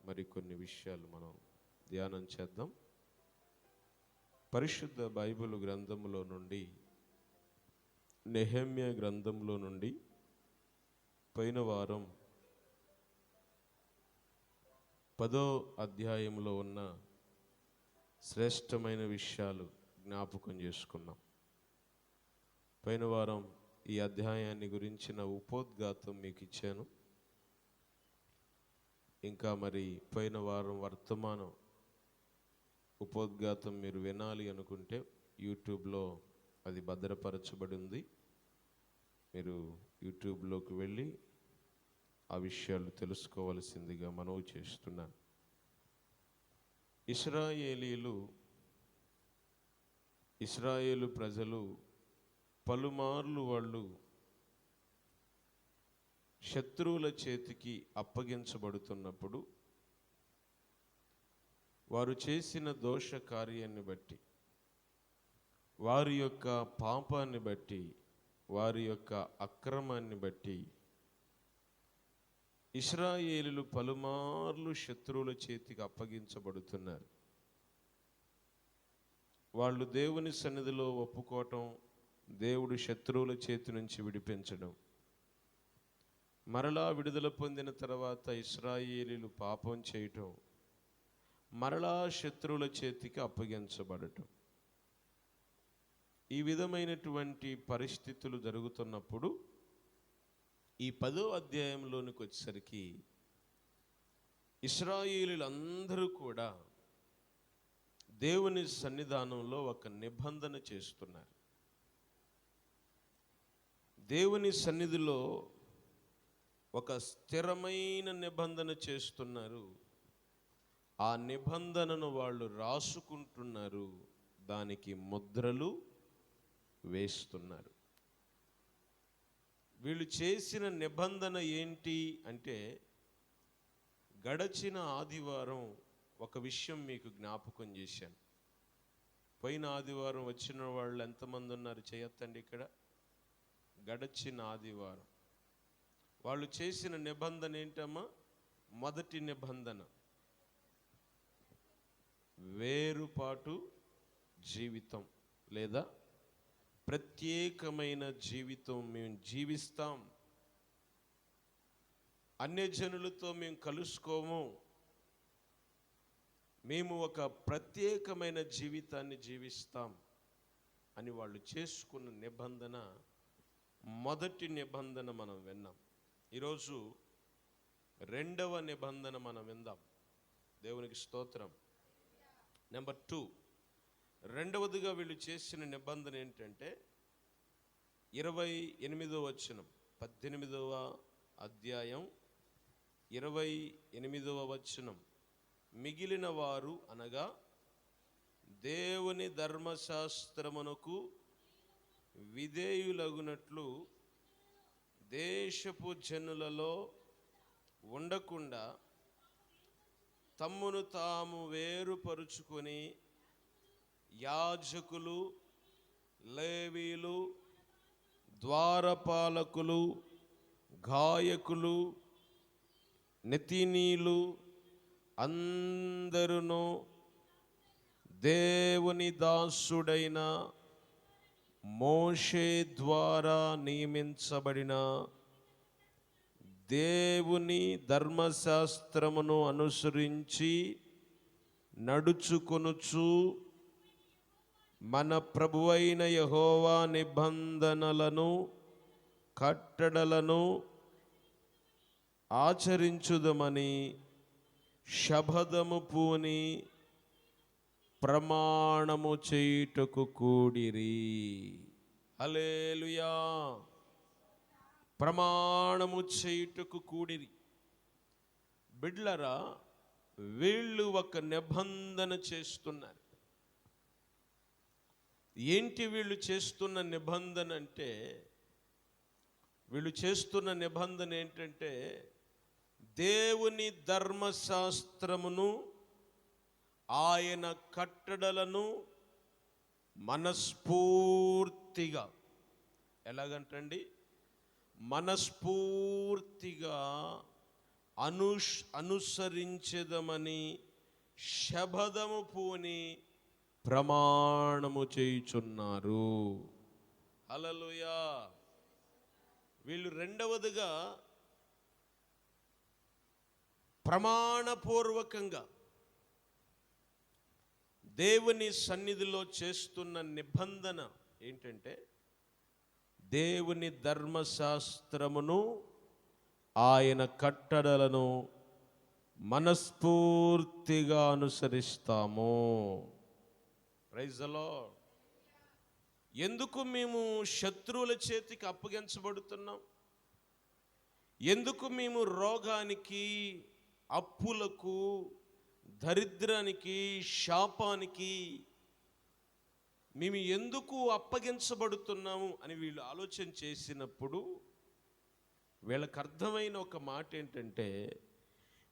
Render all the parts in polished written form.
మరికొన్ని విషయాలు మనం ధ్యానం చేద్దాం. పరిశుద్ధ బైబిల్ గ్రంథంలో నుండి, నెహెమ్యా గ్రంథంలో నుండి పోయిన వారం 10వ అధ్యాయంలో ఉన్న శ్రేష్టమైన విషయాలు జ్ఞాపకం చేసుకున్నాం. పోయిన వారం ఈ అధ్యాయాన్ని గురించిన ఉపోద్ఘాతం మీకు ఇచ్చాను. ఇంకా మరి పోయిన వారం వర్తమానం ఉపోద్ఘాతం మీరు వినాలి అనుకుంటే యూట్యూబ్లో అది భద్రపరచబడి ఉంది. మీరు యూట్యూబ్లోకి వెళ్ళి ఆ విషయాలు తెలుసుకోవలసిందిగా మనవి చేస్తున్నాను. ఇశ్రాయేలు ప్రజలు పలుమార్లు వాళ్ళు శత్రువుల చేతికి అప్పగించబడుతున్నప్పుడు వారు చేసిన దోష కార్యాన్ని బట్టి, వారి యొక్క పాపాన్ని బట్టి, వారి యొక్క అక్రమాన్ని బట్టి ఇశ్రాయేలులు పలుమార్లు శత్రువుల చేతికి అప్పగించబడుతున్నారు. వాళ్ళు దేవుని సన్నిధిలో ఒప్పుకోవటం, దేవుడు శత్రువుల చేతి నుంచి విడిపించడం, మరలా విడుదల పొందిన తర్వాత ఇశ్రాయేలీలు పాపం చేయటం, మరలా శత్రువుల చేతికి అప్పగించబడటం, ఈ విధమైనటువంటి పరిస్థితులు జరుగుతున్నప్పుడు ఈ 10వ అధ్యాయంలోనికి వచ్చేసరికి ఇశ్రాయేలీలందరూ కూడా దేవుని సన్నిధానంలో ఒక నిబంధన చేస్తున్నారు. దేవుని సన్నిధిలో ఒక స్థిరమైన నిబంధన చేస్తున్నారు. ఆ నిబంధనను వాళ్ళు రాసుకుంటున్నారు, దానికి ముద్రలు వేస్తున్నారు. వీళ్ళు చేసిన నిబంధన ఏంటి అంటే, గడచిన ఆదివారం ఒక విషయం మీకు జ్ఞాపకం చేశాను. పోయిన ఆదివారం వచ్చిన వాళ్ళు ఎంతమంది ఉన్నారు చేయొద్దండి. ఇక్కడ గడచిన ఆదివారం వాళ్ళు చేసిన నిబంధన ఏంటమ్మా? మొదటి నిబంధన వేరుపాటు జీవితం, లేదా ప్రత్యేకమైన జీవితం మేము జీవిస్తాం. అన్యజనులతో మేము కలుసుకోము. మేము ఒక ప్రత్యేకమైన జీవితాన్ని జీవిస్తాం అని వాళ్ళు చేసుకున్న నిబంధన, మొదటి నిబంధన మనం విన్నాం. ఈరోజు 2వ నిబంధన మనం విందాం. దేవునికి స్తోత్రం. నెంబర్ 2, రెండవదిగా వీళ్ళు చేసిన నిబంధన ఏంటంటే 28వ వచనం, 18వ అధ్యాయం 28వ వచనం. మిగిలిన వారు అనగా దేవుని ధర్మశాస్త్రమునకు విధేయులగునట్లు దేశపు జనులలో ఉండకుండా తమ్మును తాము వేరుపరుచుకొని యాజకులు, లేవీలు, ద్వారపాలకులు, గాయకులు, నెతీనీలు అందరూ దేవుని దాసుడైన మోషే ద్వారా నియమించబడిన దేవుని ధర్మశాస్త్రమును అనుసరించి నడుచుకొనుచు మన ప్రభువైన యెహోవా నిబంధనలను, కట్టడలను ఆచరించుదమని శపథము పూని ప్రమాణము చేయుటకు కూడిరి. హల్లెలూయా. ప్రమాణము చేయుటకు కూడిరి. బిడ్లరా, వీళ్ళు ఒక నిబంధన చేస్తున్నారు. ఏంటి వీళ్ళు చేస్తున్న నిబంధన అంటే, వీళ్ళు చేస్తున్న నిబంధన ఏంటంటే, దేవుని ధర్మశాస్త్రమును, ఆయన కట్టడలను మనస్ఫూర్తిగా, ఎలాగంటండి, మనస్ఫూర్తిగా అనుసరించదమని శబదము పూని ప్రమాణము చేయుచున్నారు. హల్లెలూయా. వీళ్ళు రెండవదిగా ప్రమాణపూర్వకంగా దేవుని సన్నిధిలో చేస్తున్న నిబంధన ఏంటంటే, దేవుని ధర్మశాస్త్రమును ఆయన కట్టడలను మనస్ఫూర్తిగా అనుసరిస్తాము. Praise the Lord. ఎందుకు మేము శత్రువుల చేతికి అప్పగించబడుతున్నాం? ఎందుకు మేము రోగానికి, అప్పులకు, దరిద్రానికి, శాపానికి మేము ఎందుకు అప్పగించబడుతున్నాము అని వీళ్ళు ఆలోచన చేసినప్పుడు వీళ్ళకి అర్థమైన ఒక మాట ఏంటంటే,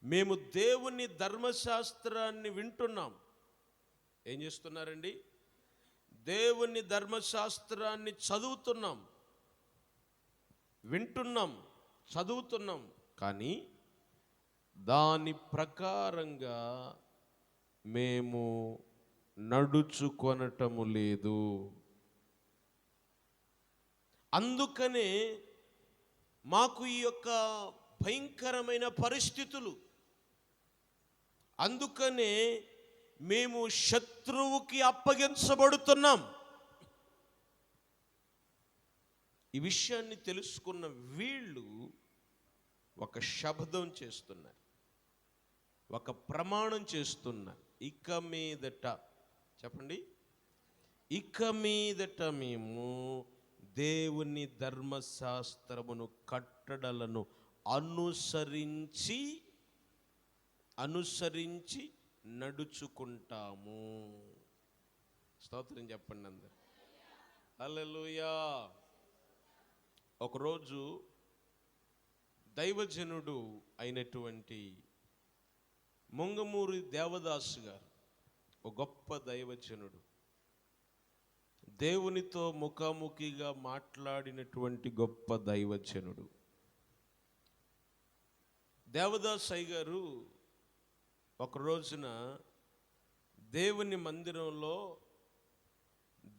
మేము దేవుని ధర్మశాస్త్రాన్ని వింటున్నాం. ఏం చేస్తున్నారండి? దేవుని ధర్మశాస్త్రాన్ని చదువుతున్నాం, వింటున్నాం, చదువుతున్నాం. కానీ దాని ప్రకారంగా మేము నడుచుకొనటము లేదు. అందుకనే మాకు ఈ యొక్క భయంకరమైన పరిస్థితులు. అందుకనే మేము శత్రువుకి అప్పగించబడుతున్నాం. ఈ విషయాన్ని తెలుసుకున్న వీళ్ళు ఒక శబ్దం చేస్తున్నారు, ఒక ప్రమాణం చేస్తున్నారు. ఇక మీదట, చెప్పండి, ఇక మీదట మేము దేవుని ధర్మశాస్త్రమును, కట్టడలను అనుసరించి నడుచుకుంటాము. స్తోత్రం చెప్పండి అందరు. హల్లెలూయా. ఒకరోజు దైవజనుడు అయినటువంటి ముంగమూరి దేవదాసు గారు, ఒక గొప్ప దైవజనుడు, దేవునితో ముఖాముఖిగా మాట్లాడినటువంటి గొప్ప దైవజనుడు దేవదాస్ అయ్య గారు ఒక రోజున దేవుని మందిరంలో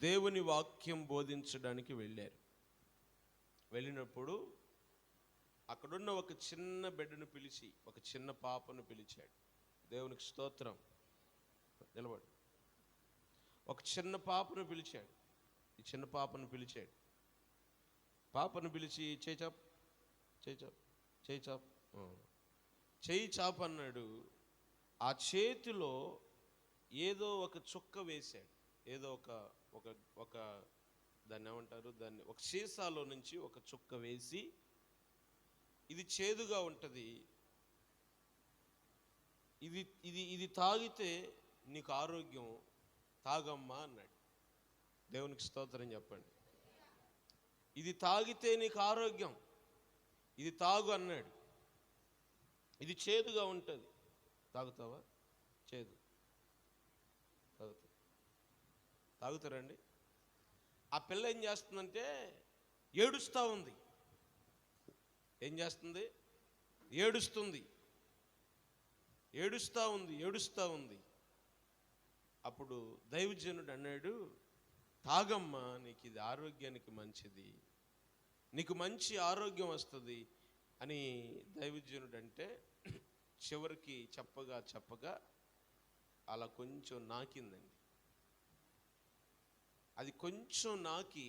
దేవుని వాక్యం బోధించడానికి వెళ్ళారు. వెళ్ళినప్పుడు అక్కడున్న ఒక చిన్న బిడ్డను పిలిచి, ఒక చిన్న పాపను పిలిచాడు. దేవునికి స్తోత్రం. నిలబడు. ఒక చిన్న పాపను పిలిచాడు. ఈ చిన్న పాపను పిలిచాడు. పాపను పిలిచి చేయి చాప్, చేయి చాప్, చేయి చాప్, చేయి చాప్ అన్నాడు. ఆ చేతిలో ఏదో ఒక చుక్క వేశాడు. ఏదో ఒక దాన్ని ఏమంటారు, దాన్ని ఒక సీసాలో నుంచి ఒక చుక్క వేసి, ఇది చేదుగా ఉంటుంది, ఇది తాగితే నీకు ఆరోగ్యం, తాగమ్మా అన్నాడు. దేవునికి స్తోత్రం చెప్పండి. ఇది తాగితే నీకు ఆరోగ్యం, ఇది తాగు అన్నాడు. ఇది చేదుగా ఉంటుంది, తాగుతావా? చేదు, తాగుతారండి? ఆ పిల్ల ఏం చేస్తుందంటే ఏడుస్తూ ఉంది. ఏం చేస్తుంది? ఏడుస్తుంది, ఏడుస్తూ ఉంది. అప్పుడు దైవజనుడు అన్నాడు, తాగమ్మా, నీకు ఇది ఆరోగ్యానికి మంచిది, నీకు మంచి ఆరోగ్యం వస్తుంది అని దైవజనుడు అంటే, చివరికి చెప్పగా అలా కొంచెం నాకిందండి. అది కొంచెం నాకి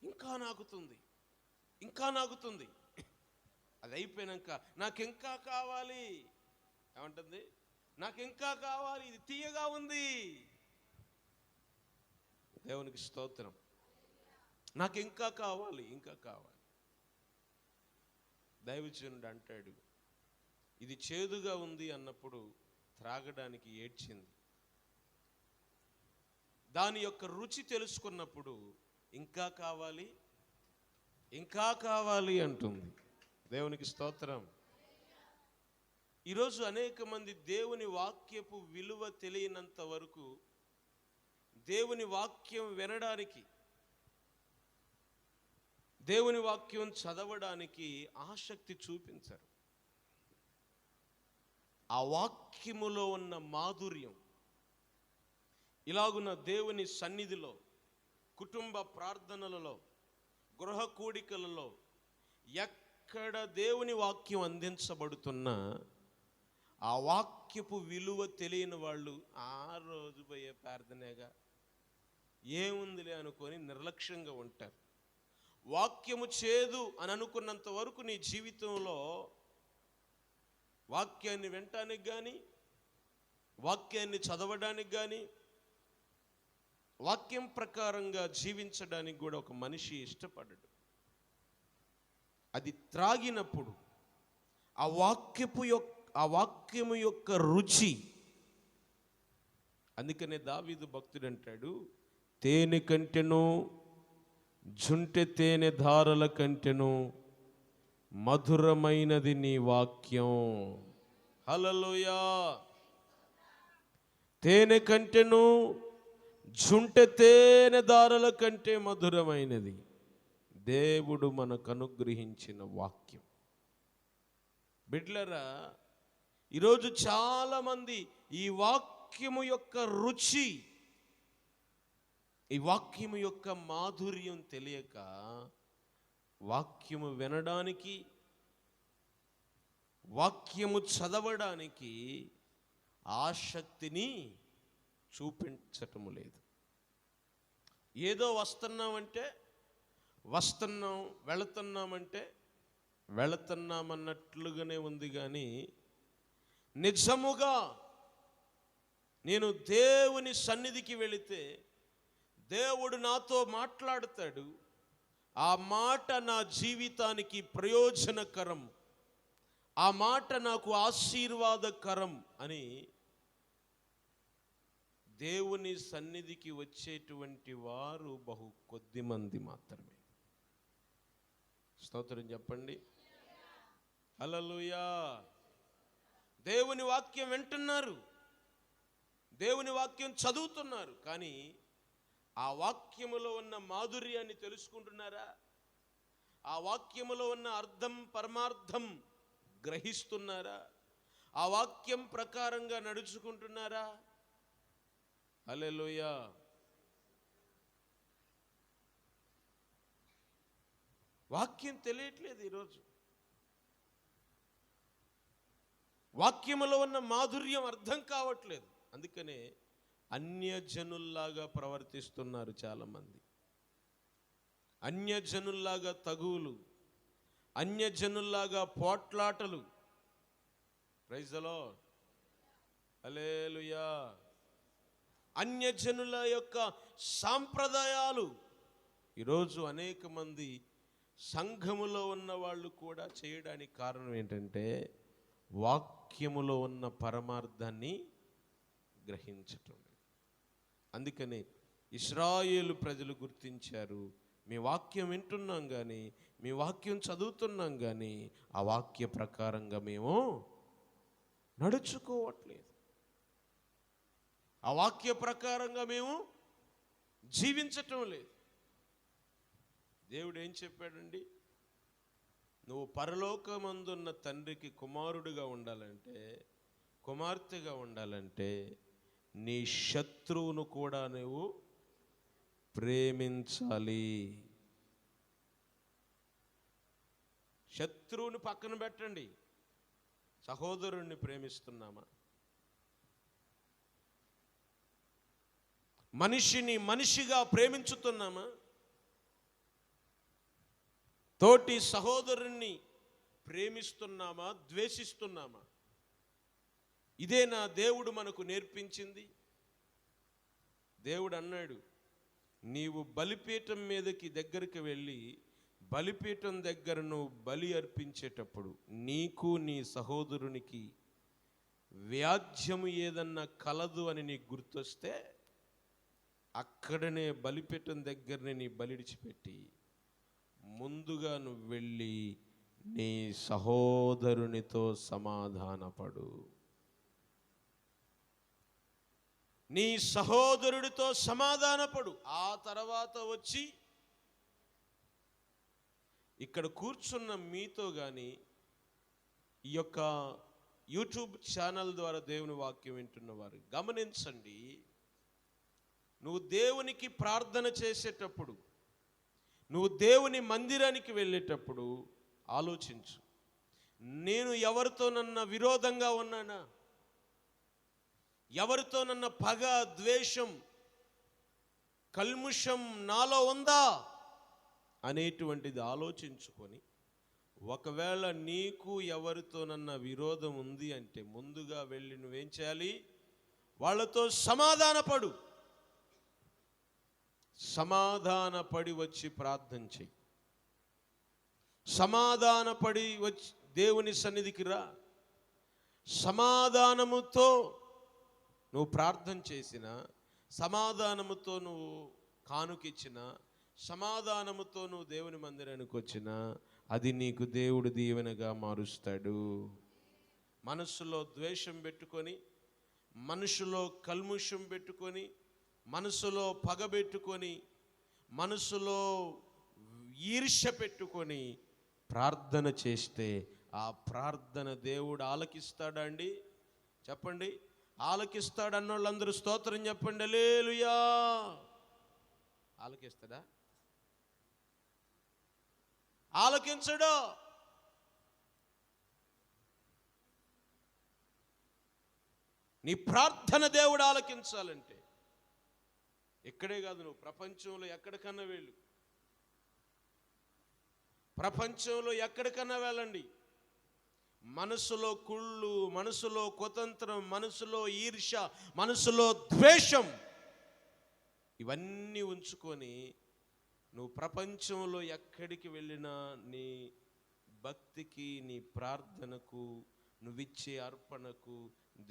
ఇంకా నాకుతుంది. అది అయిపోయాక నాకింకా కావాలి ఏమంటుంది? నాకింకా కావాలి, ఇది తీయగా ఉంది. దేవునికి స్తోత్రం. నాకింకా కావాలి, ఇంకా కావాలి. దైవజనుడు అంటాడు, ఇది చేదుగా ఉంది అన్నప్పుడు త్రాగడానికి ఏడ్చింది. దాని యొక్క రుచి తెలుసుకున్నప్పుడు ఇంకా కావాలి అంటుంది. దేవునికి స్తోత్రం. ఈరోజు అనేక మంది దేవుని వాక్యపు విలువ తెలియనంత వరకు దేవుని వాక్యం వినడానికి, దేవుని వాక్యం చదవడానికి ఆసక్తి చూపించరు. ఆ వాక్యములో ఉన్న మాధుర్యం ఇలాగున్న దేవుని సన్నిధిలో, కుటుంబ ప్రార్థనలలో, గృహ కూడికలలో ఎక్కడ దేవుని వాక్యం అందించబడుతున్నా ఆ వాక్యపు విలువ తెలియని వాళ్ళు ఆ రోజు పోయే ప్రార్థనేగా ఏముందిలే అనుకొని నిర్లక్ష్యంగా ఉంటారు. వాక్యము చేదు అని అనుకున్నంత వరకు నీ జీవితంలో వాక్యాన్ని వినటానికి కానీ, వాక్యాన్ని చదవడానికి కానీ, వాక్యం ప్రకారంగా జీవించడానికి కూడా ఒక మనిషి ఇష్టపడడు. అది త్రాగినప్పుడు ఆ వాక్యము యొక్క రుచి. అందుకనే దావీదు భక్తుడు అంటాడు, తేనె కంటెను, జుంటె తేనె ధారల కంటెను మధురమైనది నీ వాక్యం. హల్లెలూయా. తేనె కంటెను, జుంటె తేనె ధారల కంటే మధురమైనది దేవుడు మనకు అనుగ్రహించిన వాక్యం. బిడ్లరా, ఈరోజు చాలామంది ఈ వాక్యము యొక్క రుచి, ఈ వాక్యము యొక్క మాధుర్యం తెలియక వాక్యము వినడానికి, వాక్యము చదవడానికి ఆసక్తిని చూపించటము లేదు. ఏదో వస్తున్నామంటే వస్తున్నాం, వెళుతున్నామంటే వెళుతున్నామన్నట్లుగానే ఉంది. కానీ నిజముగా నేను దేవుని సన్నిధికి వెళితే దేవుడు నాతో మాట్లాడతాడు. ఆ మాట నా జీవితానికి ప్రయోజనకరం, ఆ మాట నాకు ఆశీర్వాదకరం అని దేవుని సన్నిధికి వచ్చేటువంటి వారు బహు కొద్ది మంది మాత్రమే. స్తోత్రం చెప్పండి. హల్లెలూయా. దేవుని వాక్యం వింటున్నారు, దేవుని వాక్యం చదువుతున్నారు, కానీ ఆ వాక్యములో ఉన్న మాధుర్యాన్ని తెలుసుకుంటున్నారా? ఆ వాక్యములో ఉన్న అర్థం పరమార్థం గ్రహిస్తున్నారా? ఆ వాక్యం ప్రకారంగా నడుచుకుంటున్నారా? హల్లెలూయా. వాక్యం తెలియట్లేదు ఈరోజు. వాక్యములో ఉన్న మాధుర్యం అర్థం కావట్లేదు. అందుకనే అన్యజనుల్లాగా ప్రవర్తిస్తున్నారు చాలామంది. అన్యజనుల్లాగా తగువులు, అన్యజనుల్లాగా పోట్లాటలు. Praise the lord. హల్లెలూయా. అన్యజనుల యొక్క సాంప్రదాయాలు ఈరోజు అనేక మంది సంఘములో ఉన్న వాళ్ళు కూడా చేయడానికి కారణం ఏంటంటే వాక్యములో ఉన్న పరమార్థాన్ని గ్రహించటం. అందుకనే ఇశ్రాయేలు ప్రజలు గుర్తించారు, మీ వాక్యం వింటున్నాం కానీ, మీ వాక్యం చదువుతున్నాం కానీ ఆ వాక్య ప్రకారంగా మేము నడుచుకోవట్లేదు, ఆ వాక్య ప్రకారంగా మేము జీవించటం లేదు. దేవుడు ఏం చెప్పాడండి? నువ్వు పరలోకమందున్న తండ్రికి కుమారుడిగా ఉండాలంటే, కుమార్తెగా ఉండాలంటే నీ శత్రువును కూడా నువ్వు ప్రేమించాలి. శత్రువుని పక్కన పెట్టండి, సహోదరుణ్ణి ప్రేమిస్తున్నామా? మనిషిని మనిషిగా ప్రేమించుతున్నామా? తోటి సహోదరుణ్ణి ప్రేమిస్తున్నామా, ద్వేషిస్తున్నామా? ఇదే నా దేవుడు మనకు నేర్పించింది. దేవుడు అన్నాడు, నీవు బలిపీఠం మీదకి దగ్గరికి వెళ్ళి బలిపీఠం దగ్గర నువ్వు బలి అర్పించేటప్పుడు నీకు నీ సహోదరునికి వ్యాజ్యము ఏదన్నా కలదు అని నీకు గుర్తొస్తే అక్కడనే బలిపీఠం దగ్గరనే నీ బలిడిచిపెట్టి ముందుగా నువ్వు వెళ్ళి నీ సహోదరునితో సమాధానపడు. నీ సహోదరుడితో సమాధానపడు. ఆ తర్వాత వచ్చి ఇక్కడ కూర్చున్న మీతో కానీ, ఈ యొక్క యూట్యూబ్ ఛానల్ ద్వారా దేవుని వాక్యం వింటున్నవారు గమనించండి. నువ్వు దేవునికి ప్రార్థన చేసేటప్పుడు, నువ్వు దేవుని మందిరానికి వెళ్ళేటప్పుడు ఆలోచించు, నేను ఎవరితోనన్నా విరోధంగా ఉన్నానా, ఎవరితోనన్నా పగ, ద్వేషం, కల్ముషం నాలో ఉందా అనేటువంటిది ఆలోచించుకొని, ఒకవేళ నీకు ఎవరితోనన్నా విరోధం ఉంది అంటే ముందుగా వెళ్ళి నువ్వేం చేయాలి? వాళ్ళతో సమాధానపడు. సమాధానపడి వచ్చి ప్రార్థన చెయ్యి. సమాధానపడి వచ్చి దేవుని సన్నిధికి రా. సమాధానముతో నువ్వు ప్రార్థన చేసిన, సమాధానముతో నువ్వు కానుకిచ్చిన, సమాధానముతో నువ్వు దేవుని మందిరానికి వచ్చిన, అది నీకు దేవుడు దీవెనగా మారుస్తాడు. మనసులో ద్వేషం పెట్టుకొని, మనసులో కల్ముషం పెట్టుకొని, మనసులో పగ పెట్టుకొని, మనసులో ఈర్ష్య పెట్టుకొని ప్రార్థన చేస్తే ఆ ప్రార్థన దేవుడు ఆలకిస్తాడా అండి? చెప్పండి. ఆలకిస్తాడన్న వాళ్ళందరూ స్తోత్రం చెప్పండి. హల్లెలూయా. ఆలకిస్తాడా? ఆలకించడు. నీ ప్రార్థన దేవుడు ఆలకించాలంటే ఇక్కడే కాదు, నువ్వు ప్రపంచంలో ఎక్కడికన్నా వెళ్ళు, ప్రపంచంలో ఎక్కడికన్నా వెళ్ళండి, మనసులో కుళ్ళు, మనసులో కుతంత్రం, మనసులో ఈర్ష్య, మనసులో ద్వేషం ఇవన్నీ ఉంచుకొని నువ్వు ప్రపంచంలో ఎక్కడికి వెళ్ళినా నీ భక్తికి, నీ ప్రార్థనకు, నువ్విచ్చే అర్పణకు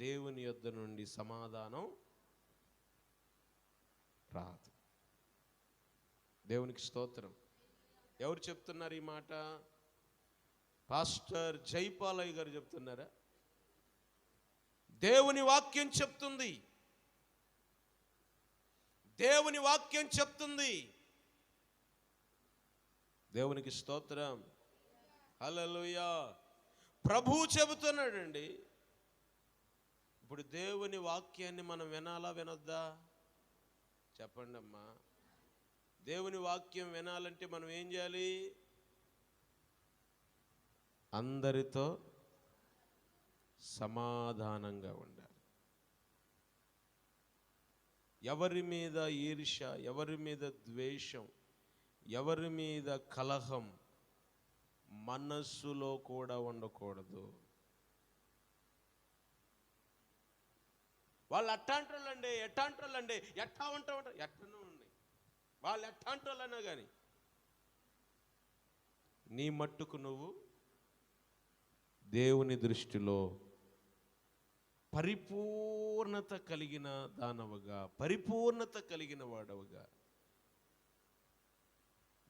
దేవుని యొద్ద నుండి సమాధానం రాదు. దేవునికి స్తోత్రం. ఎవరు చెప్తున్నారు ఈ మాట? పాస్టర్ జైపాలయ్య గారు చెప్తున్నారా? దేవుని వాక్యం చెప్తుంది. దేవుని వాక్యం చెప్తుంది. దేవునికి స్తోత్రం. హల్లెలూయా. ప్రభువు చెబుతున్నాడండి. ఇప్పుడు దేవుని వాక్యాన్ని మనం వినాలా, వినొద్దా? చెప్పండి అమ్మా. దేవుని వాక్యం వినాలంటే మనం ఏం చేయాలి? అందరితో సమాధానంగా ఉండాలి. ఎవరి మీద ఈర్ష్య, ఎవరి మీద ద్వేషం, ఎవరి మీద కలహం మనస్సులో కూడా ఉండకూడదు. వాళ్ళు అట్టాంటోళ్ళండి, ఎట్టాంటోళ్ళండి, ఎట్టా ఉంటా ఎట్టనూ ఉండి వాళ్ళు ఎట్టాంటోళ్ళన్నా కానీ నీ మట్టుకు నువ్వు దేవుని దృష్టిలో పరిపూర్ణత కలిగిన దానవగా, పరిపూర్ణత కలిగిన వాడవగా,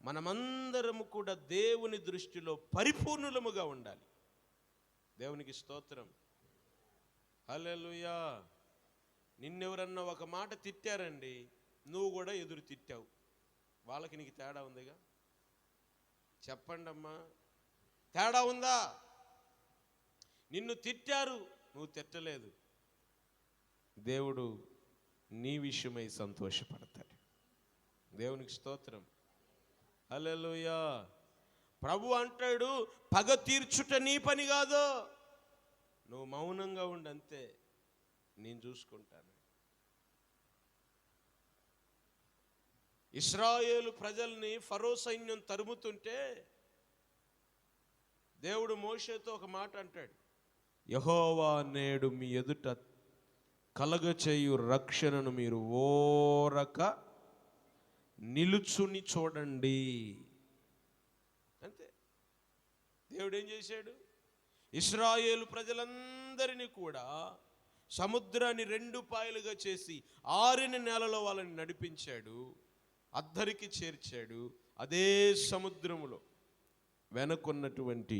మనమందరము కూడా దేవుని దృష్టిలో పరిపూర్ణులముగా ఉండాలి. దేవునికి స్తోత్రం. హల్లెలూయా. నిన్నెవరన్నా ఒక మాట తిట్టారండి, నువ్వు కూడా ఎదురు తిట్టావు, వాళ్ళకి నీకు తేడా ఉందిగా? చెప్పండి అమ్మా, తేడా ఉందా? నిన్ను తిట్టారు, నువ్వు తిట్టలేదు, దేవుడు నీ విషయమై సంతోషపడతాడు. దేవునికి స్తోత్రం. హల్లెలూయా. ప్రభు అంటాడు, పగ తీర్చుట నీ పని కాదు, నువ్వు మౌనంగా ఉండు, అంతే, నేను చూసుకుంటాను. ఇశ్రాయేలు ప్రజల్ని ఫరో సైన్యం తరుముతుంటే దేవుడు మోషేతో ఒక మాట అంటాడు, యెహోవా నేడు మీ ఎదుట కలగచేయు రక్షణను మీరు ఓరక నిలుచుని చూడండి. అంతే. దేవుడు ఏం చేశాడు? ఇశ్రాయేలు ప్రజలందరినీ కూడా సముద్రాన్ని 2 పాయలుగా చేసి ఆరిన నేలలో వాళ్ళని నడిపించాడు, అద్దరికి చేర్చాడు. అదే సముద్రములో వెనకున్నటువంటి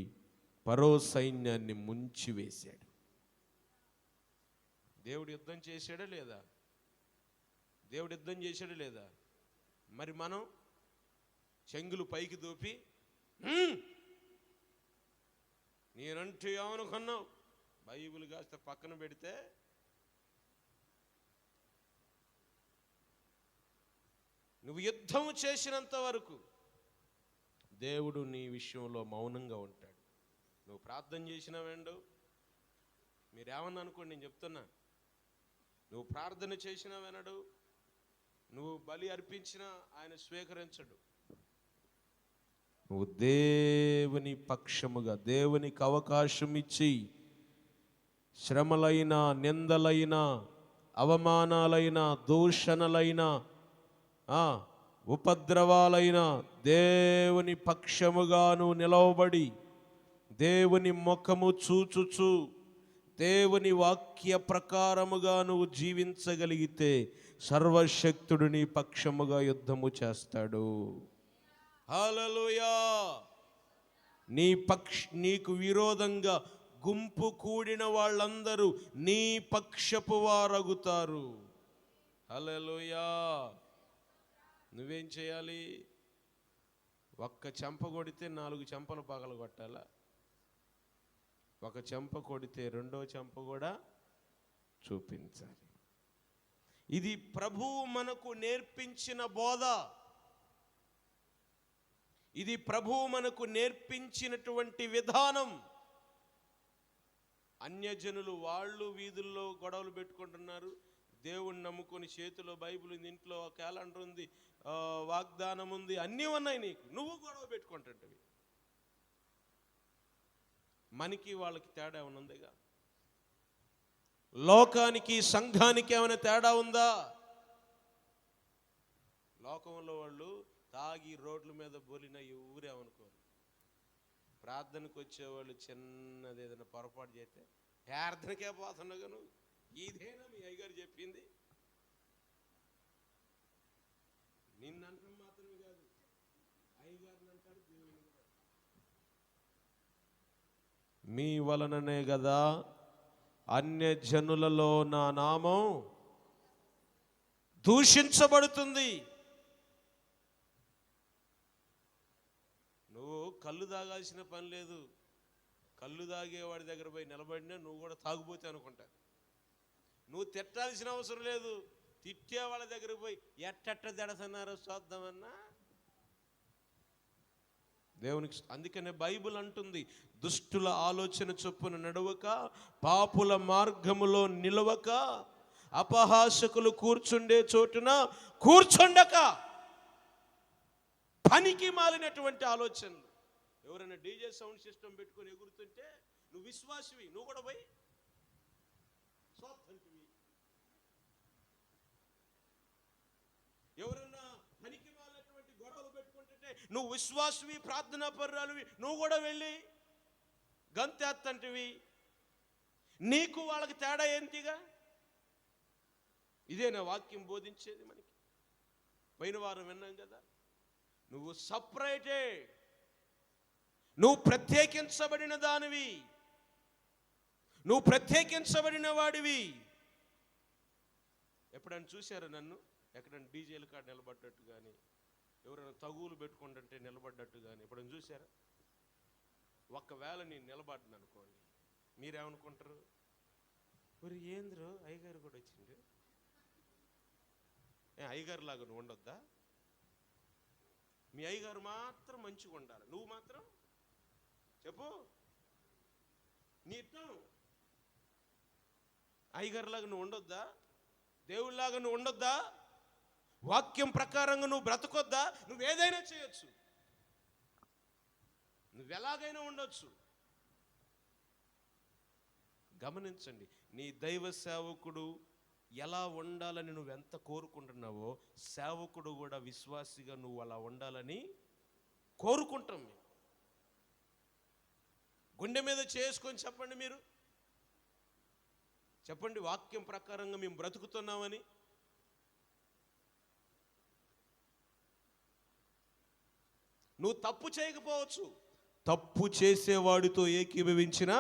ఫరో సైన్యాన్ని ముంచివేశాడు. దేవుడు యుద్ధం చేశాడా లేదా? దేవుడు యుద్ధం చేశాడా లేదా? మరి మనం చెంగులు పైకి దూపి నేనంటే ఏమనుకున్నావు, బైబిల్ కాస్త పక్కన పెడితే నువ్వు యుద్ధం చేసినంత వరకు దేవుడు నీ విషయంలో మౌనంగా ఉంటాడు. నువ్వు ప్రార్థన చేసినావేండు, మీరేమన్నా అనుకోండి, నేను చెప్తున్నా, నువ్వు ప్రార్థన చేసినావెనడు, నువ్వు బలి అర్పించినా ఆయన స్వీకరించడు. నువ్వు దేవుని పక్షముగా దేవునికి అవకాశం ఇచ్చి శ్రమలైన, నిందలైన, అవమానాలైన, దూషణలైన, ఉపద్రవాలైన దేవుని పక్షముగా నువ్వు నిలవబడి దేవుని ముఖము చూచుచు దేవుని వాక్య ప్రకారముగా నువ్వు జీవించగలిగితే సర్వశక్తుడు నీ పక్షముగా యుద్ధము చేస్తాడు. హల్లెలూయా. నీకు విరోధంగా గుంపు కూడిన వాళ్ళందరూ నీ పక్షపు వారగుతారు. హల్లెలూయా. నువ్వేం చేయాలి? ఒక్క చెంప కొడితే 4 చెంపలు పగలు కొట్టాలా? ఒక చెంప కొడితే 2వ చెంప కూడా చూపించాలి. ఇది ప్రభువు మనకు నేర్పించిన బోధ. ఇది ప్రభువు మనకు నేర్పించినటువంటి విధానం. అన్యజనులు వాళ్ళు వీధుల్లో గొడవలు పెట్టుకుంటున్నారు. దేవుణ్ణి నమ్ముకొని చేతిలో బైబిల్ ఉంది, ఇంట్లో క్యాలెండర్ ఉంది, వాగ్దానం ఉంది, అన్నీ ఉన్నాయి నీకు. నువ్వు గొడవ పెట్టుకుంటుంటవి. మనకి వాళ్ళకి తేడా ఏమైనా ఉందిగా? లోకానికి సంఘానికి ఏమైనా తేడా ఉందా? లోకంలో వాళ్ళు తాగి రోడ్ల మీద బోలిన ఊరేమనుకోరు. ప్రార్థనకు వచ్చేవాళ్ళు చిన్నది ఏదైనా పొరపాటు చేస్తే ప్రార్థనకే పోతున్నాగా, నువ్వు ఇదేనా మీ అయ్యగారు చెప్పింది? నిన్నంటం మాత్రమే కాదు, అయ్యగారిని అంటారు, దేవుని కూడా. మీ వలననే కదా అన్యజనులలో నా నామం దూషించబడుతుంది. నువ్వు కళ్ళు తాగాల్సిన పని లేదు. కళ్ళు తాగేవాడి దగ్గర పోయి నిలబడినా నువ్వు కూడా తాగుపోతే అనుకుంటా. నువ్వు తిట్టాల్సిన అవసరం లేదు. తిట్టే వాళ్ళ దగ్గర పోయి ఎట్టెట్ట దెడసన్నారో చూద్దామన్నా దేవునికి. అందుకనే బైబిల్ అంటుంది, దుష్టుల ఆలోచన చొప్పున నడవక, పాపుల మార్గములో నిలవక, అపహాసకులు కూర్చుండే చోటున కూర్చుండక. పనికి మాలినటువంటి ఆలోచనలు. ఎవరైనా డీజే సౌండ్ సిస్టమ్ పెట్టుకొని ఎగురుతుంటే నువ్వు విశ్వాసివి, నువ్వు కూడా పోయి సోత్తంటివి. ఎవరైనా పనికి మాలినటువంటి గొడవలు పెట్టుకుంటుంటే నువ్వు విశ్వాసివి, ప్రార్థనా పరురాలువి, నువ్వు కూడా వెళ్ళి గంతేత్తంటివి. నీకు వాళ్ళకి తేడా ఏంటిగా? ఇదేనా వాక్యం బోధించేది మనకి? పోయిన వారం విన్నాం కదా, నువ్వు సపరేటెడ్, నువ్వు ప్రత్యేకించబడిన దానివి, నువ్వు ప్రత్యేకించబడిన వాడివి. ఎప్పుడైనా చూశారా నన్ను ఎక్కడైనా డీజేలు కాడ నిలబడ్డట్టు కానీ, ఎవరైనా తగులు పెట్టుకుంటుంటే నిలబడ్డట్టు కానీ ఎప్పుడైనా చూసారా? ఒకవేళ నేను నిలబడ్డాను అనుకోండి, మీరేమనుకుంటారు? మరి ఏంద్రో అయ్యగారు కూడా వచ్చిండు, అయ్యగారు లాగా నువ్వు ఉండొద్దా? మీ అయ్యగారు మాత్రం మంచిగా ఉండాలి, నువ్వు మాత్రం చెప్పు నీ ఇష్టం. అయ్యగారులాగా నువ్వు ఉండొద్దా? దేవుళ్ళలాగా నువ్వు ఉండొద్దా? వాక్యం ప్రకారంగా నువ్వు బ్రతకొద్దా? నువ్వు ఏదైనా చేయొచ్చు, నువ్వు ఎలాగైనా ఉండొచ్చు. గమనించండి, నీ దైవ సేవకుడు ఎలా ఉండాలని నువ్వు ఎంత కోరుకుంటున్నావో, సేవకుడు కూడా విశ్వాసిగా నువ్వు అలా ఉండాలని కోరుకుంటాం. మేము గుండె మీద చేసుకొని చెప్పండి, మీరు చెప్పండి, వాక్యం ప్రకారంగా మేము బ్రతుకుతున్నామని. నువ్వు తప్పు చేయకపోవచ్చు, తప్పు చేసేవాడితో ఏకీభవించినా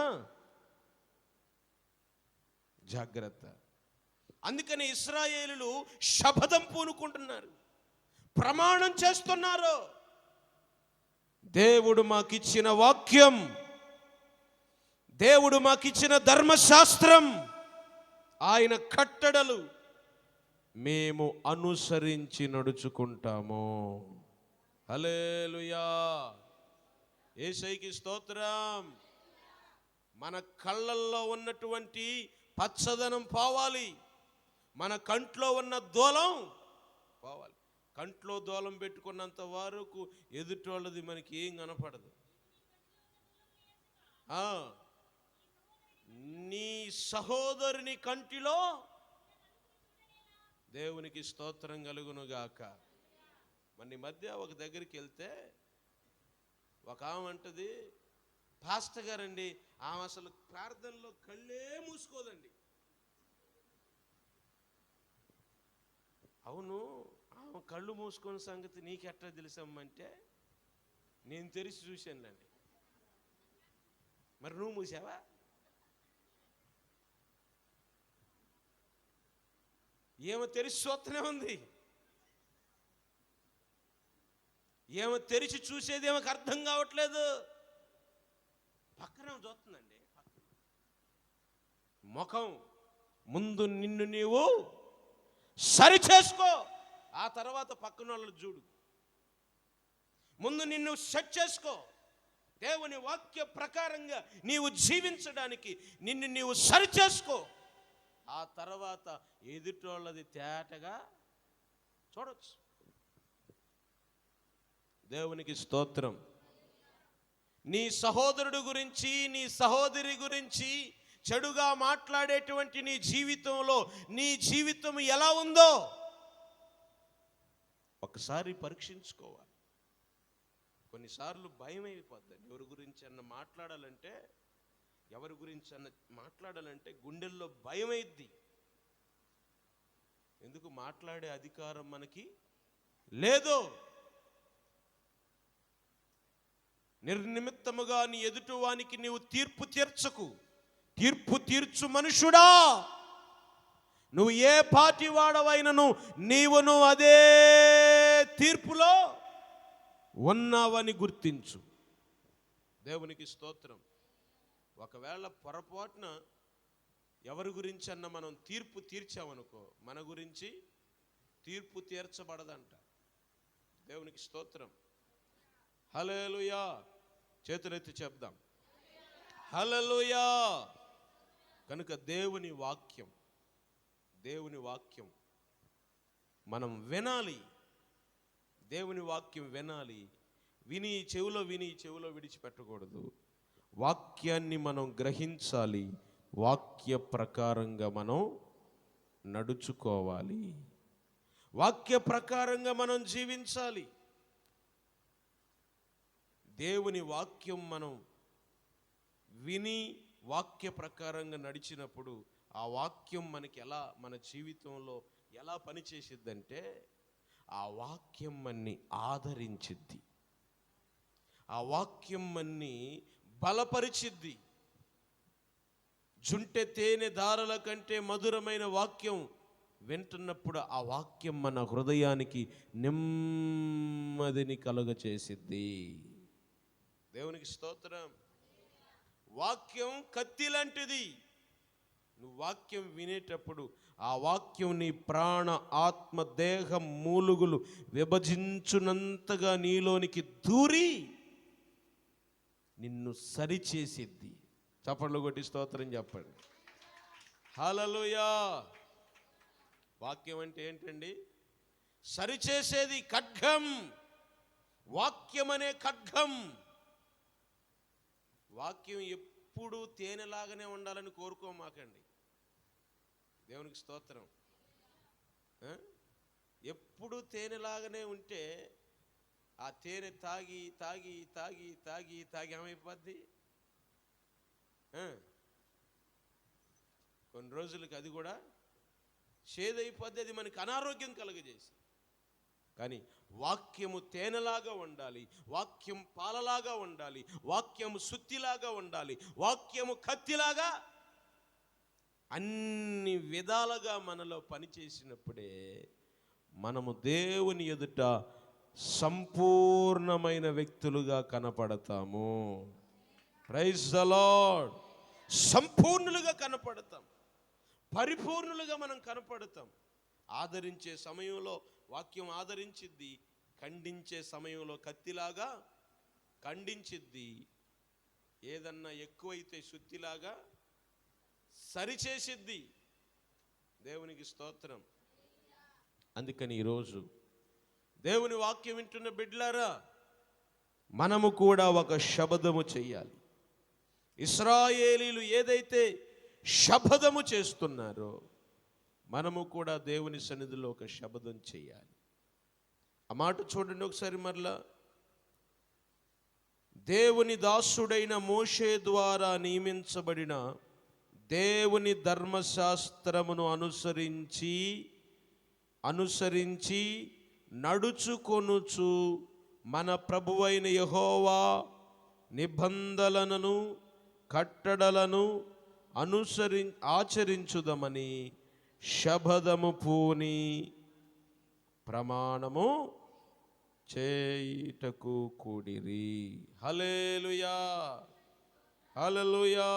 జాగ్రత్త. అందుకని ఇశ్రాయేలులు శపథం పూనుకుంటున్నారు, ప్రమాణం చేస్తున్నారు. దేవుడు మాకిచ్చిన వాక్యం, దేవుడు మాకిచ్చిన ధర్మశాస్త్రం, ఆయన కట్టడలు మేము అనుసరించి నడుచుకుంటాము. హల్లెలూయా, యేసయ్యకి స్తోత్రం. మన కళ్ళల్లో ఉన్నటువంటి పచ్చదనం పోవాలి, మన కంట్లో ఉన్న దూలం పోవాలి. కంట్లో దూలం పెట్టుకున్నంత వరకు ఎదుటోళ్ళది మనకి ఏం కనపడదు. నీ సహోదరుని కంటిలో దేవునికి స్తోత్రం కలుగునుగాక. మన మధ్య ఒక దగ్గరికి వెళ్తే ఒక ఆమె అంటది, పాస్టర్ గారండి, ఆమె అసలు ప్రార్థనలో కళ్ళే మూసుకోదండి. అవును, ఆమె కళ్ళు మూసుకున్న సంగతి నీకెట్లా తెలుసమ్మంటే, నేను తెరిచి చూశానులేండి. మరి నువ్వు మూసావా? ఏమో తెరిచి చూస్తూనే ఉంది. ఏమో తెరిచి చూసేది ఏమో అర్థం కావట్లేదు. పక్కన చూస్తుందండి. ముఖం ముందు నిన్ను నీవు సరి చేసుకో, ఆ తర్వాత పక్కన వాళ్ళు చూడు. ముందు నిన్ను సెట్ చేసుకో. దేవుని వాక్య ప్రకారంగా నీవు జీవించడానికి నిన్ను నీవు సరి చేసుకో. ఆ తర్వాత ఎదుటోళ్ళది తేటగా చూడొచ్చు. దేవునికి స్తోత్రం. నీ సహోదరుడు గురించి, నీ సహోదరి గురించి చెడుగా మాట్లాడేటువంటి నీ జీవితంలో నీ జీవితం ఎలా ఉందో ఒకసారి పరీక్షించుకోవాలి. కొన్నిసార్లు భయం అయిపోద్ది. ఎవరి గురించి అన్న మాట్లాడాలంటే గుండెల్లో భయం అయిద్ది. ఎందుకు? మాట్లాడే అధికారం మనకి లేదు. నిర్నిమిత్తముగా నీ ఎదుటివానికి నీవు తీర్పు తీర్చకు. తీర్పు తీర్చు మనుషుడా. నువ్వు ఏ పార్టీ వాడవైనను నీవును అదే తీర్పులో ఉన్నావని గుర్తించు. దేవునికి స్తోత్రం. ఒకవేళ పొరపాటున ఎవరి గురించి అన్న మనం తీర్పు తీర్చామనుకో, మన గురించి తీర్పు తీర్చబడదంట. దేవునికి స్తోత్రం. హల్లెలూయా. చేతులెత్తి చెప్దాం హల్లెలూయా. కనుక దేవుని వాక్యం మనం వినాలి. దేవుని వాక్యం వినాలి. చెవిలో విడిచిపెట్టకూడదు. వాక్యాన్ని మనం గ్రహించాలి. వాక్య ప్రకారంగా మనం నడుచుకోవాలి. వాక్య ప్రకారంగా మనం జీవించాలి. దేవుని వాక్యం మనం విని వాక్య ప్రకారంగా నడిచినప్పుడు ఆ వాక్యం మనకి మన జీవితంలో ఎలా పనిచేసిద్దంటే, ఆ వాక్యం మన్ని ఆదరించిద్ది. ఆ వాక్యం మన్ని బలపరిచిద్ది. జుంటె తేనె దారుల కంటే మధురమైన వాక్యం వింటున్నప్పుడు ఆ వాక్యం మన హృదయానికి నెమ్మదిని కలుగచేసిద్ది. దేవునికి స్తోత్రం. వాక్యం కత్తి లాంటిది. నువ్వు వాక్యం వినేటప్పుడు ఆ వాక్యం నీ ప్రాణ ఆత్మ దేహ మూలుగులు విభజించునంతగా నీలోనికి దూరి నిన్ను సరిచేసిద్ది. చప్పట్లు కొట్టి స్తోత్రం చెప్పండి. హల్లెలూయా. వాక్యం అంటే ఏంటండి? సరిచేసేది ఖడ్గం. వాక్యం అనే ఖడ్గం. వాక్యం ఎప్పుడు తేనెలాగానే ఉండాలని కోరుకోమాకండి. దేవునికి స్తోత్రం. ఎప్పుడు తేనెలాగానే ఉంటే ఆ తేనె తాగి తాగి తాగి తాగి తాగి ఏమైపోద్ది? కొన్ని రోజులకి అది కూడా చేదైపోద్ది. అది మనకి అనారోగ్యం కలుగజేసి. కానీ వాక్యము తేనెలాగా ఉండాలి, వాక్యం పాలలాగా ఉండాలి, వాక్యము సుత్తిలాగా ఉండాలి, వాక్యము కత్తిలాగా అన్ని విధాలుగా మనలో పనిచేసినప్పుడే మనము దేవుని ఎదుట సంపూర్ణమైన వ్యక్తులుగా కనపడతాము. Praise the lord. సంపూర్ణులుగా కనపడతాం, పరిపూర్ణులుగా మనం కనపడతాం. ఆదరించే సమయంలో వాక్యం ఆదరించిద్ది, ఖండించే సమయంలో కత్తిలాగా ఖండించిద్ది, ఏదన్నా ఎక్కువైతే శుద్ధిలాగా సరిచేసిద్ది. దేవునికి స్తోత్రం. అందుకని ఈరోజు దేవుని వాక్యం వింటున్న బిడ్డలారా, మనము కూడా ఒక శపథము చెయ్యాలి. ఇశ్రాయేలీలు ఏదైతే శపథము చేస్తున్నారో మనము కూడా దేవుని సన్నిధిలో ఒక శపథం చేయాలి. ఆ మాట చూడండి ఒకసారి మరలా. దేవుని దాసుడైన మోషే ద్వారా నియమించబడిన దేవుని ధర్మశాస్త్రమును అనుసరించి నడుచుకొనుచు మన ప్రభువైన యెహోవా నిబంధనలను కట్టడలను ఆచరించుదమని శపథము పూని ప్రమాణము చేయుటకు కూడిరి. హల్లెలూయా, హల్లెలూయా.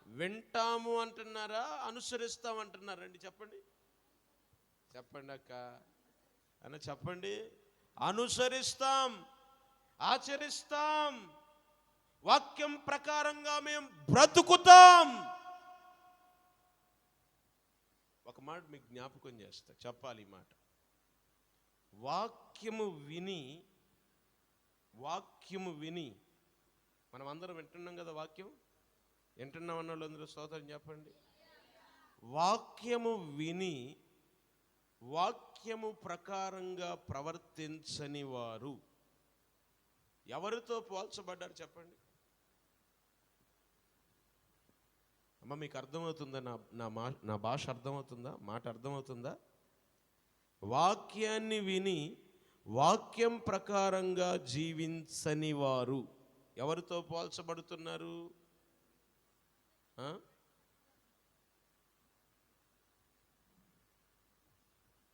వింటాము అంటున్నారా, అనుసరిస్తామంటున్నారండి? చెప్పండి, చెప్పండి అక్క అన్న, చెప్పండి. అనుసరిస్తాం, ఆచరిస్తాం, వాక్యం ప్రకారంగా మేము బ్రతుకుతాం. ఒక మాట మీకు జ్ఞాపకం చేస్తా, చెప్పాలి ఈ మాట. వాక్యము విని మనం అందరం వింటున్నాం కదా. వాక్యం వింటున్నాం అన్న వాళ్ళు అందరూ స్తోత్రం చెప్పండి. వాక్యము విని వాక్యము ప్రకారంగా ప్రవర్తించని వారు ఎవరితో పోల్చబడ్డారు చెప్పండి. అమ్మ, మీకు అర్థమవుతుందా? నా భాష అర్థమవుతుందా? మాట అర్థమవుతుందా? వాక్యాన్ని విని వాక్యం ప్రకారంగా జీవించని వారు ఎవరితో పోల్చబడుతున్నారు?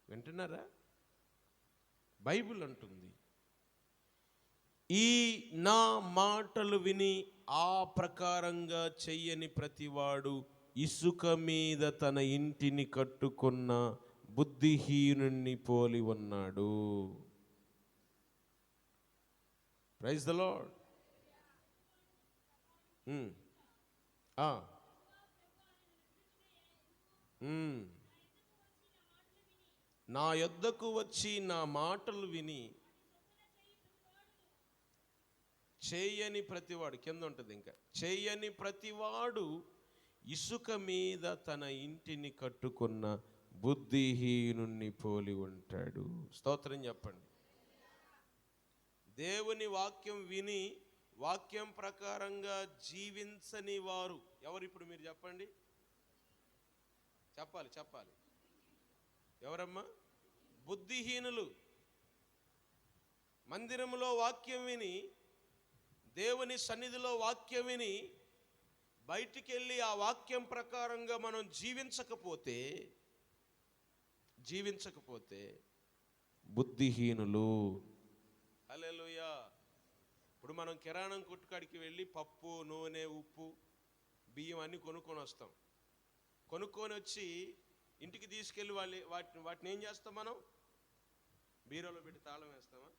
వింటున్నారా? బైబిల్ అంటుంది, ఈ నా మాటలు విని ఆ ప్రకారంగా చెయ్యని ప్రతివాడు ఇసుక మీద తన ఇంటిని కట్టుకున్న బుద్ధిహీనుణ్ణి పోలి ఉన్నాడు. Praise the Lord. నా యొద్దకు వచ్చి నా మాటలు విని చేయని ప్రతివాడు, కింద ఉంటుంది ఇంకా, చేయని ప్రతివాడు ఇసుక మీద తన ఇంటిని కట్టుకున్న బుద్ధిహీనుణ్ణి పోలి ఉంటాడు. స్తోత్రం చెప్పండి. దేవుని వాక్యం విని వాక్యం ప్రకారంగా జీవించని వారు ఎవరు? ఇప్పుడు మీరు చెప్పండి, చెప్పాలి. ఎవరమ్మా? బుద్ధిహీనులు. మందిరంలో వాక్యం విని, దేవుని సన్నిధిలో వాక్యం విని బయటికి వెళ్ళి ఆ వాక్యం ప్రకారంగా మనం జీవించకపోతే బుద్ధిహీనులు. హల్లెలూయా. ఇప్పుడు మనం కిరాణం కొట్టుకాడికి వెళ్ళి పప్పు, నూనె, ఉప్పు, బియ్యం అన్నీ కొనుక్కొని వస్తాం. కొనుక్కొని వచ్చి ఇంటికి తీసుకెళ్ళి వాటిని ఏం చేస్తాం? మనం బీరోలో పెట్టి తాళం వేస్తామా?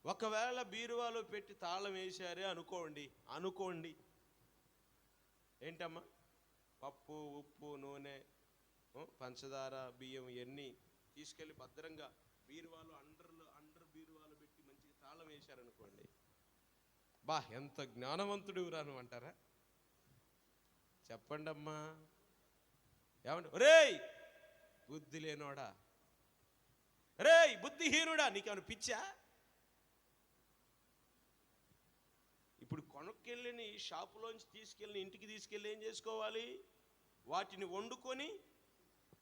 ఒకవేళ బీరువాలో పెట్టి తాళం వేసారే అనుకోండి, ఏంటమ్మా? పప్పు, ఉప్పు, నూనె, పంచదార, బియ్యం ఇవన్నీ తీసుకెళ్ళి భద్రంగా బీరువాలో అండర్ బీరువాలో పెట్టి మంచిగా తాళం వేశారనుకోండి, ఎంత జ్ఞానవంతుడు రాను అంటారా? చెప్పండి అమ్మా. ఏమంటే, ఒరేయ్ బుద్ధి లేనోడా, రేయ్ బుద్ధిహీనుడా, నీకేమైనా పిచ్చా? ఇప్పుడు కొనుక్కెళ్ళిని షాపులోంచి తీసుకెళ్ళి ఇంటికి తీసుకెళ్ళి ఏం చేసుకోవాలి? వాటిని వండుకొని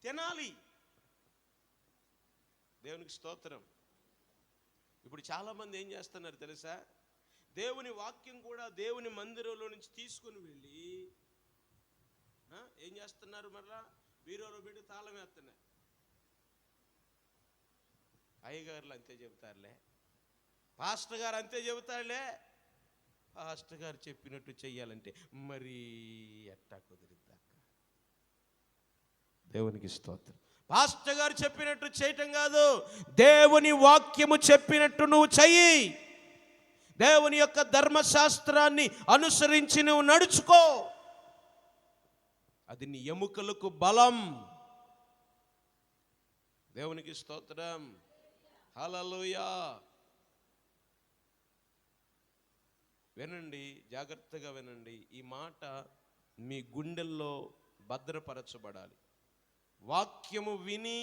తినాలి. దేవునికి స్తోత్రం. ఇప్పుడు చాలామంది ఏం చేస్తున్నారు తెలుసా? దేవుని వాక్యం కూడా దేవుని మందిరంలో నుంచి తీసుకుని వెళ్ళి ఏం చేస్తున్నారు? మరలా బీరోలో పెట్టి తాళం వేస్తున్నారు. అయ్యగారులు అంతే చెబుతారులే, పాస్టర్ గారు అంతే చెబుతారులే, పాస్టర్ గారు చెప్పినట్టు చెయ్యాలంటే మరి ఎట్టా కుదిరిద్దాక? దేవునికి స్తోత్రం. పాస్టర్ గారు చెప్పినట్టు చేయటం కాదు, దేవుని వాక్యము చెప్పినట్టు నువ్వు చెయ్యి. దేవుని యొక్క ధర్మశాస్త్రాన్ని అనుసరించి నువ్వు నడుచుకో. అది నీ ఎముకలకు బలం. దేవునికి స్తోత్రం. హల్లెలూయా. వినండి, జాగ్రత్తగా వినండి. ఈ మాట మీ గుండెల్లో భద్రపరచబడాలి. వాక్యము విని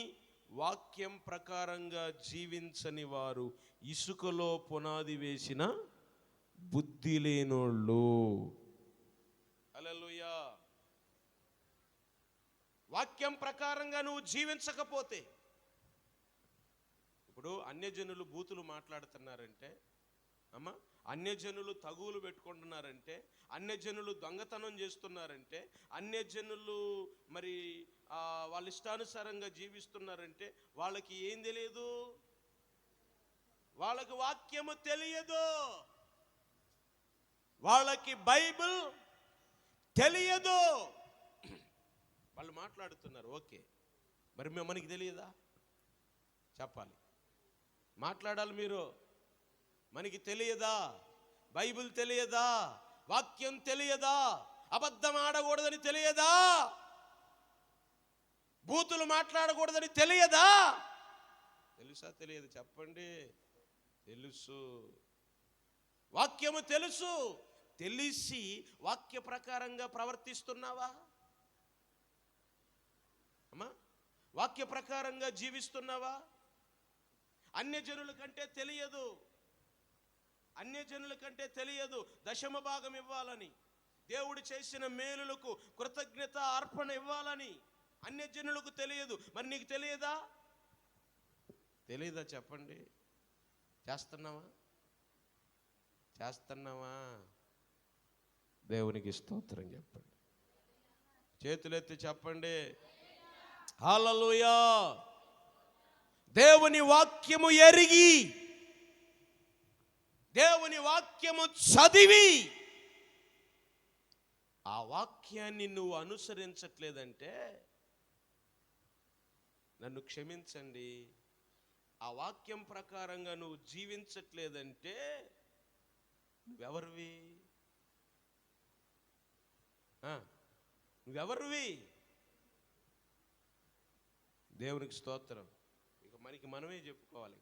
వాక్యం ప్రకారంగా జీవించని వారు ఇసుకలో పునాది వేసిన బుద్ధి లేనోళ్ళు. హల్లెలూయా. వాక్యం ప్రకారంగా నువ్వు జీవించకపోతే, ఇప్పుడు అన్యజనులు బూతులు మాట్లాడుతున్నారంటే, అన్యజనులు తగువులు పెట్టుకుంటున్నారంటే, అన్యజనులు దొంగతనం చేస్తున్నారంటే, అన్యజనులు మరి వాళ్ళ ఇష్టానుసారంగా జీవిస్తున్నారంటే వాళ్ళకి ఏం తెలియదు? వాళ్ళకి వాక్యము తెలియదు, వాళ్ళకి బైబిల్ తెలియదు. వాళ్ళు మాట్లాడుతున్నారు, ఓకే, మరి మనకి తెలియదా? చెప్పాలి, మాట్లాడాలి. మీరు మనకి తెలియదా? బైబిల్ తెలియదా? వాక్యం తెలియదా? అబద్ధం ఆడకూడదని తెలియదా? బూతులు మాట్లాడకూడదని తెలియదా? తెలుసా? తెలియదు? చెప్పండి. తెలుసు. వాక్యము తెలుసు. తెలిసి వాక్య ప్రకారంగా ప్రవర్తిస్తున్నావా? అమ్మా, వాక్య ప్రకారంగా జీవిస్తున్నావా? అన్యజనుల కంటే తెలియదు, అన్యజనుల కంటే తెలియదు దశమ భాగం ఇవ్వాలని, దేవుడు చేసిన మేలులకు కృతజ్ఞత అర్పణ ఇవ్వాలని. అన్యజనులకు తెలియదు. మరి నీకు తెలియదా? తెలియదా? చెప్పండి. చేస్తున్నావా? చేస్తున్నావా? దేవునికి స్తోత్రం చెప్పండి. చేతులెత్తి చెప్పండి. హల్లెలూయా. దేవుని వాక్యము ఎరిగి, దేవుని వాక్యము చదివి, ఆ వాక్యాన్ని నువ్వు అనుసరించట్లేదంటే, నన్ను క్షమించండి, ఆ వాక్యం ప్రకారంగా నువ్వు జీవించట్లేదంటే నువ్వెవరివి? నువ్వెవరివి? దేవునికి స్తోత్రం. ఇక మనకి మనమే చెప్పుకోవాలి.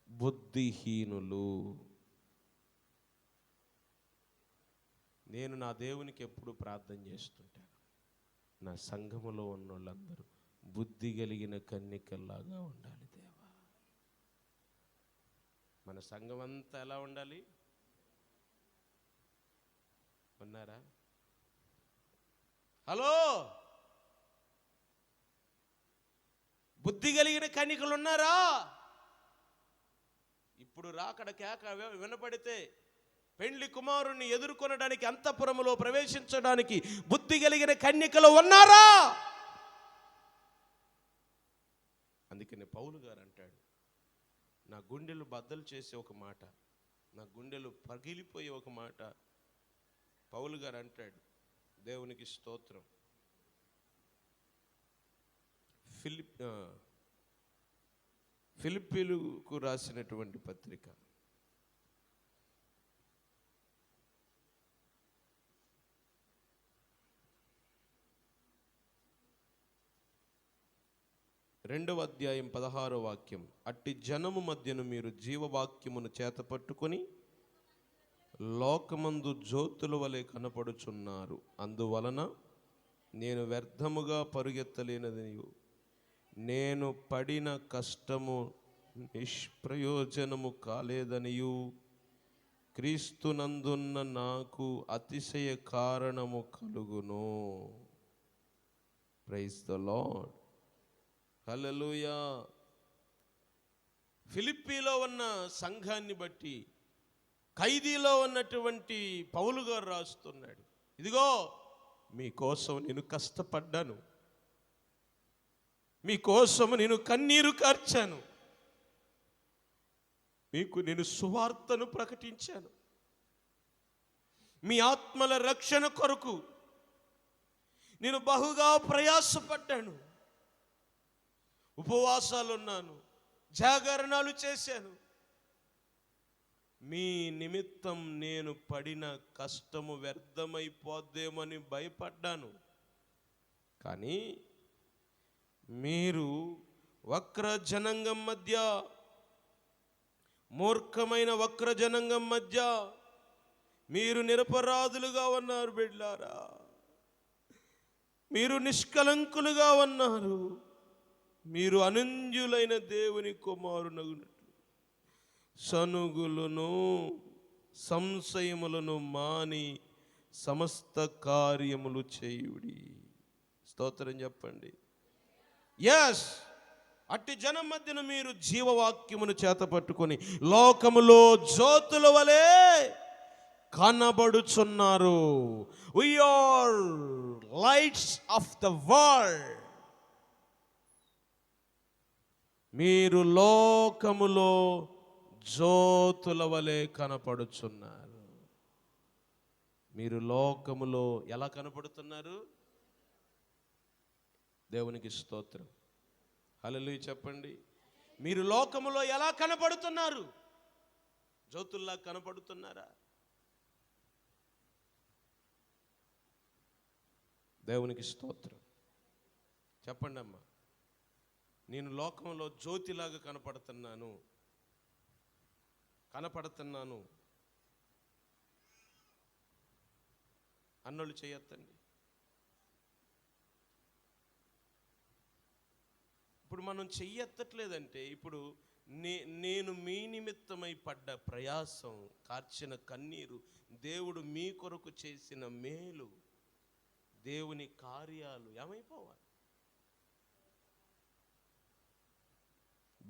బుద్ధిహీనులు. నేను నా దేవునికి ఎప్పుడు ప్రార్థన చేస్తుంటాను, నా సంఘములో ఉన్న వాళ్ళందరూ బుద్ధి కలిగిన కన్యకల్లాగా ఉండాలి దేవా. మన సంఘం అంతా ఎలా ఉండాలి? ఉన్నారా? హలో, బుద్ధి కలిగిన కన్యకలు ఉన్నారా? ఇప్పుడు రాకడ కేక వినపడితే పెండ్లి కుమారుణ్ణి ఎదుర్కొనడానికి అంతఃపురములో ప్రవేశించడానికి బుద్ధి కలిగిన కన్యకలు ఉన్నారా? అందుకని పౌలు గారు అంటాడు, నా గుండెలు బద్దలు చేసే ఒక మాట, నా గుండెలు పగిలిపోయే ఒక మాట పౌలు గారు అంటాడు. దేవునికి స్తోత్రం. ఫిలిప్పీలకు రాసినటువంటి పత్రిక 2వ అధ్యాయం 16వ వాక్యం. అట్టి జనము మధ్యను మీరు జీవవాక్యమును చేతపట్టుకొని లోకమందు జ్యోతుల వలె కనపడుచున్నారు. అందువలన నేను వ్యర్థముగా పరుగెత్తలేననియు, నేను పడిన కష్టము నిష్ప్రయోజనము కాలేదనియు, క్రీస్తునందున్న నాకు అతిశయ కారణము కలుగును. Praise the lord. హల్లెలూయా. ఫిలిప్పీలో ఉన్న సంఘాన్ని బట్టి ఖైదీలో ఉన్నటువంటి పౌలు గారు రాస్తున్నాడు, ఇదిగో మీకోసం నేను కష్టపడ్డాను, మీకోసం నేను కన్నీరు కార్చాను, మీకు నేను సువార్తను ప్రకటించాను. మీ ఆత్మల రక్షణ కొరకు నేను బహుగా ప్రయాసపడ్డాను. ఉపవాసాలు ఉన్నాను, జాగరణాలు చేశాను. మీ నిమిత్తం నేను పడిన కష్టము వ్యర్థమైపోద్దేమని భయపడ్డాను. కానీ మీరు వక్ర జనాంగం మధ్య, మూర్ఖమైన వక్ర జనాంగం మధ్య మీరు నిరపరాధులుగా ఉన్నారు బిడ్డలారా. మీరు నిష్కలంకులుగా ఉన్నారు. మీరు అనంజులైన దేవుని కుమారునగునట్లు సనుగులను సంశయములను మాని సమస్త కార్యములు చేయుడి. స్తోత్రం చెప్పండి. ఎస్, అట్టి జనం మధ్యన మీరు జీవవాక్యమును చేత పట్టుకొని లోకములో జ్యోతుల వలె కనబడుచున్నారు. We are lights of the world. మీరు లోకములో జ్యోతుల వలె కనపడుచున్నారు. మీరు లోకములో ఎలా కనపడుతున్నారు? దేవునికి స్తోత్రం. హల్లెలూయా చెప్పండి. మీరు లోకములో ఎలా కనపడుతున్నారు? జ్యోతుల్లా కనపడుతున్నారా? దేవునికి స్తోత్రం చెప్పండి అమ్మా. నేను లోకంలో జ్యోతిలాగా కనపడుతున్నాను అన్నోళ్ళు చేయొద్దండి. ఇప్పుడు మనం చెయ్యెత్తట్లేదంటే, ఇప్పుడు నేను మీ నిమిత్తమై పడ్డ ప్రయాసం, కార్చిన కన్నీరు, దేవుడు మీ కొరకు చేసిన మేలు, దేవుని కార్యాలు ఏమైపోవాలి?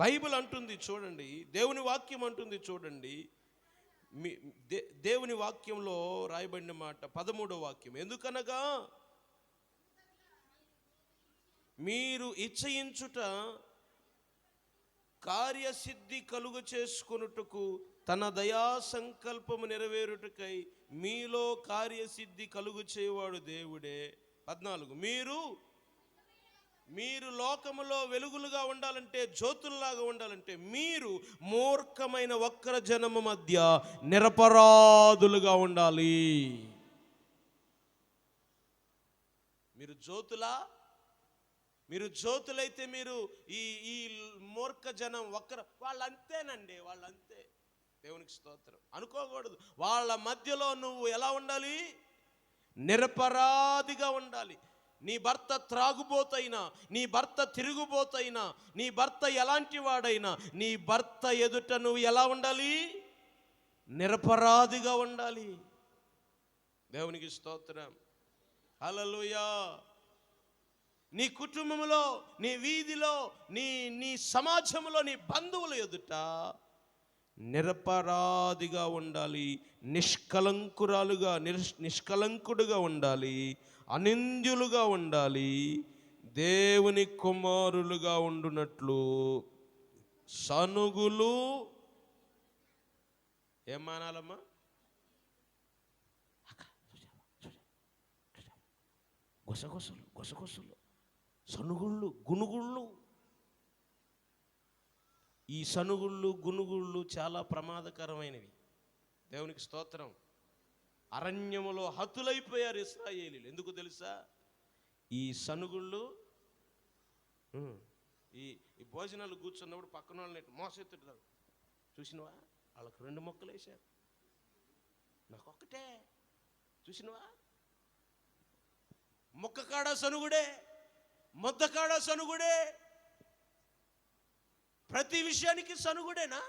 బైబిల్ అంటుంది చూడండి, దేవుని వాక్యం అంటుంది చూడండి. దేవుని వాక్యంలో రాయబడిన మాట 13వ వాక్యం, ఎందుకనగా మీరు ఇచ్చయించుట కార్యసిద్ధి కలుగు చేసుకొనుటకు తన దయా సంకల్పము నెరవేరుటకై మీలో కార్యసిద్ధి కలుగు చేయవాడు దేవుడే. 14, మీరు లోకములో వెలుగులుగా ఉండాలంటే, జ్యోతుల్లాగా ఉండాలంటే, మీరు మూర్ఖమైన వక్ర జనము మధ్య నిరపరాధులుగా ఉండాలి. మీరు జ్యోతులైతే మీరు ఈ మూర్ఖ జనం వక్ర వాళ్ళంతేనండి, వాళ్ళంతే. దేవునికి స్తోత్రం అనుకోకూడదు. వాళ్ళ మధ్యలో నువ్వు ఎలా ఉండాలి? నిరపరాధిగా ఉండాలి. నీ భర్త త్రాగుబోతైనా, నీ భర్త తిరుగుబోతైనా, నీ భర్త ఎలాంటి వాడైనా, నీ భర్త ఎదుట నువ్వు ఎలా ఉండాలి? నిరపరాధిగా ఉండాలి. దేవునికి స్తోత్రం. హల్లెలూయా. నీ కుటుంబంలో, నీ వీధిలో, నీ సమాజంలో, నీ బంధువుల ఎదుట నిరపరాధిగా ఉండాలి. నిష్కలంకుడుగా ఉండాలి. అనింద్యులుగా ఉండాలి. దేవుని కుమారులుగా ఉండునట్లు సనుగులు ఏం మానాలమ్మా? గుసగుసలు, సనుగుళ్ళు, గునుగుళ్ళు. ఈ సనుగుళ్ళు, గునుగుళ్ళు చాలా ప్రమాదకరమైనవి. దేవునికి స్తోత్రం. అరణ్యములో హతులైపోయారు ఇశ్రాయేలీలు. ఎందుకు తెలుసా? ఈ సనుగుళ్ళు. ఈ భోజనాలు కూర్చున్నప్పుడు పక్కన వాళ్ళని మోసెత్తుతారు. చూసినవా? వాళ్ళకు 2 మొక్కలు వేశారు, నాకొక్కటే. చూసినవా? మొక్క కాడ సనుగుడే, మొద్ద కాడ సనుగుడే, ప్రతి విషయానికి సనుగుడేనా?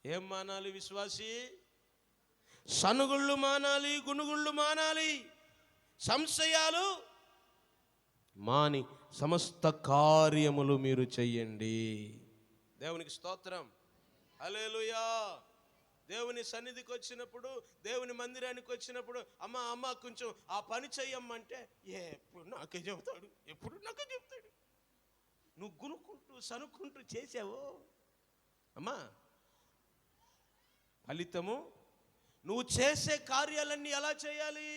ఏం మానాలి విశ్వాసి? సనుగుళ్ళు మానాలి, గునుగుళ్ళు మానాలి, సంశయాలు మాని సమస్త కార్యములు మీరు చెయ్యండి. దేవునికి స్తోత్రం. హల్లెలూయా. దేవుని సన్నిధికి వచ్చినప్పుడు, దేవుని మందిరానికి వచ్చినప్పుడు, అమ్మ కొంచెం ఆ పని చెయ్యమ్మంటే ఎప్పుడు నాకే చెబుతాడు. నువ్వు గునుక్కుంటూ సనుక్కుంటూ చేసావో అమ్మా, ఫలితము నువ్వు చేసే కార్యాలన్నీ ఎలా చేయాలి?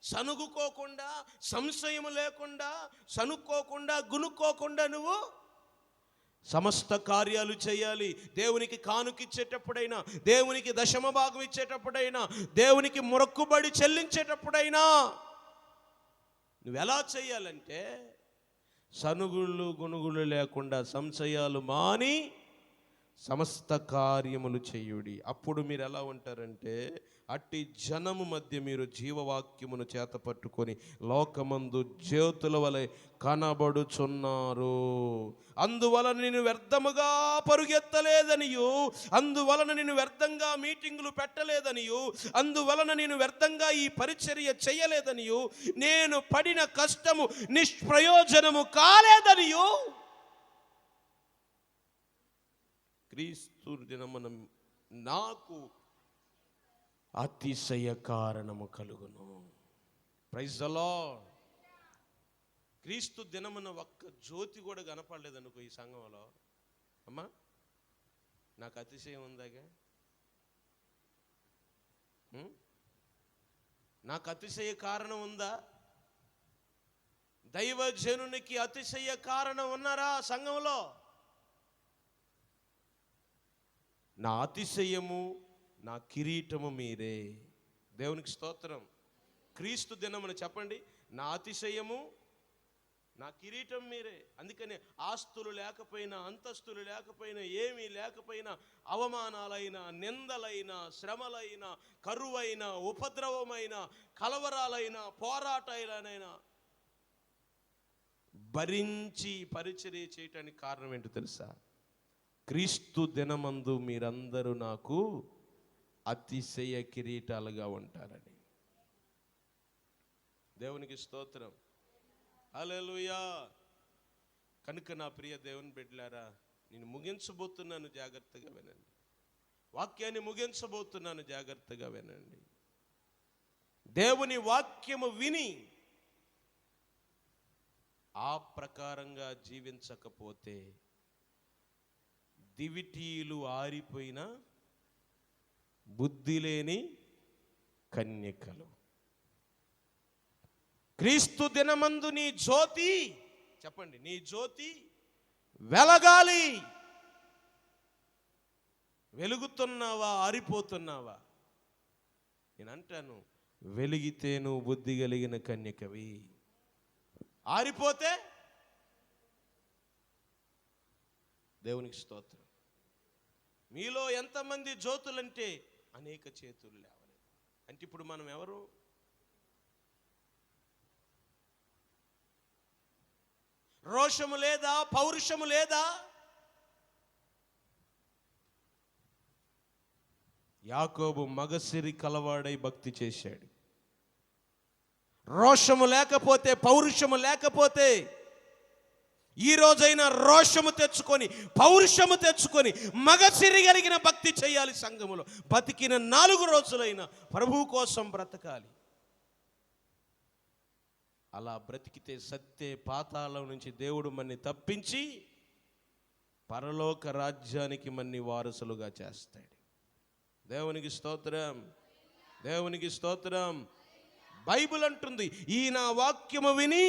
సనుగుకోకుండా, సంశయం లేకుండా, సనుక్కోకుండా, గునుక్కోకుండా నువ్వు సమస్త కార్యాలు చేయాలి. దేవునికి కానుకిచ్చేటప్పుడైనా, దేవునికి దశమ భాగం ఇచ్చేటప్పుడైనా, దేవునికి మొక్కుబడి చెల్లించేటప్పుడైనా నువ్వెలా చేయాలంటే సనుగుళ్ళు గునుగులు లేకుండా సంశయాలు మాని సమస్త కార్యములు చేయుడి. అప్పుడు మీరు ఎలా ఉంటారంటే అట్టి జనము మధ్య మీరు జీవవాక్యమును చేత పట్టుకొని లోకమందు జ్యోతుల వలె కనబడుచున్నారు. అందువలన నేను వ్యర్థముగా పరుగెత్తలేదనియు, అందువలన నేను వ్యర్థంగా మీటింగులు పెట్టలేదనియు, అందువలన నేను వ్యర్థంగా ఈ పరిచర్య చేయలేదనియు, నేను పడిన కష్టము నిష్ప్రయోజనము కాలేదనియు క్రీస్తు దినమున నాకు అతిశయ కారణము కలుగును. Praise the Lord. క్రీస్తు దినమున ఒక్క జ్యోతి కూడా కనపడలేదనుకో ఈ సంఘంలో, అమ్మా నాకు అతిశయం ఉందాగా? నాకు అతిశయ కారణం ఉందా? దైవజనునికి అతిశయ కారణం ఉన్నారా సంఘంలో? నా అతిశయము, నా కిరీటము మీరే. దేవునికి స్తోత్రం. క్రీస్తు దినమున చెప్పండి, నా అతిశయము, నా కిరీటం మీరే. అందుకనే ఆస్తులు లేకపోయినా, అంతస్తులు లేకపోయినా, ఏమీ లేకపోయినా, అవమానాలైన, నిందలైన, శ్రమలైన, కరువైన, ఉపద్రవమైన, కలవరాలైన, పోరాటాలైనా భరించి పరిచర్య చేయటానికి కారణం ఏంటో తెలుసా? క్రీస్తు దినమందు మీరందరూ నాకు అతిశయ కిరీటాలుగా ఉంటారని. దేవునికి స్తోత్రం. హల్లెలూయా. కనుక నా ప్రియ దేవుని బిడ్డలారా, నేను ముగించబోతున్నాను, జాగ్రత్తగా వినండి. వాక్యాన్ని ముగించబోతున్నాను, జాగ్రత్తగా వినండి. దేవుని వాక్యము విని ఆ ప్రకారంగా జీవించకపోతే దివిటీలు ఆరిపోయిన బుద్ధి లేని కన్యకలు. క్రీస్తు దినమందు నీ జ్యోతి, చెప్పండి, నీ జ్యోతి వెలగాలి. వెలుగుతున్నావా, ఆరిపోతున్నావా? నేను అంటాను, వెలిగితే నువ్వు బుద్ధి కలిగిన కన్యకవి, ఆరిపోతే దేవునికి స్తోత్రం. మీలో ఎంతమంది జ్యోతులంటే అనేక చేతులు లేవలేదు. అంటే ఇప్పుడు మనం ఎవరు? రోషము లేదా? పౌరుషము లేదా? యాకోబు మగసిరి కలవాడై భక్తి చేశాడు. రోషము లేకపోతే, పౌరుషము లేకపోతే, ఈ రోజైనా రోషము తెచ్చుకొని, పౌరుషము తెచ్చుకొని, మగసిరి కలిగిన భక్తి చేయాలి. సంఘములో బతికిన 4 రోజులైనా ప్రభువు కోసం బ్రతకాలి. అలా బ్రతికితే సత్తే పాతాళం నుంచి దేవుడు మన్ని తప్పించి పరలోక రాజ్యానికి మన్ని వారసులుగా చేస్తాడు. దేవునికి స్తోత్రం, దేవునికి స్తోత్రం. బైబిల్ అంటుంది, ఈ నా వాక్యము విని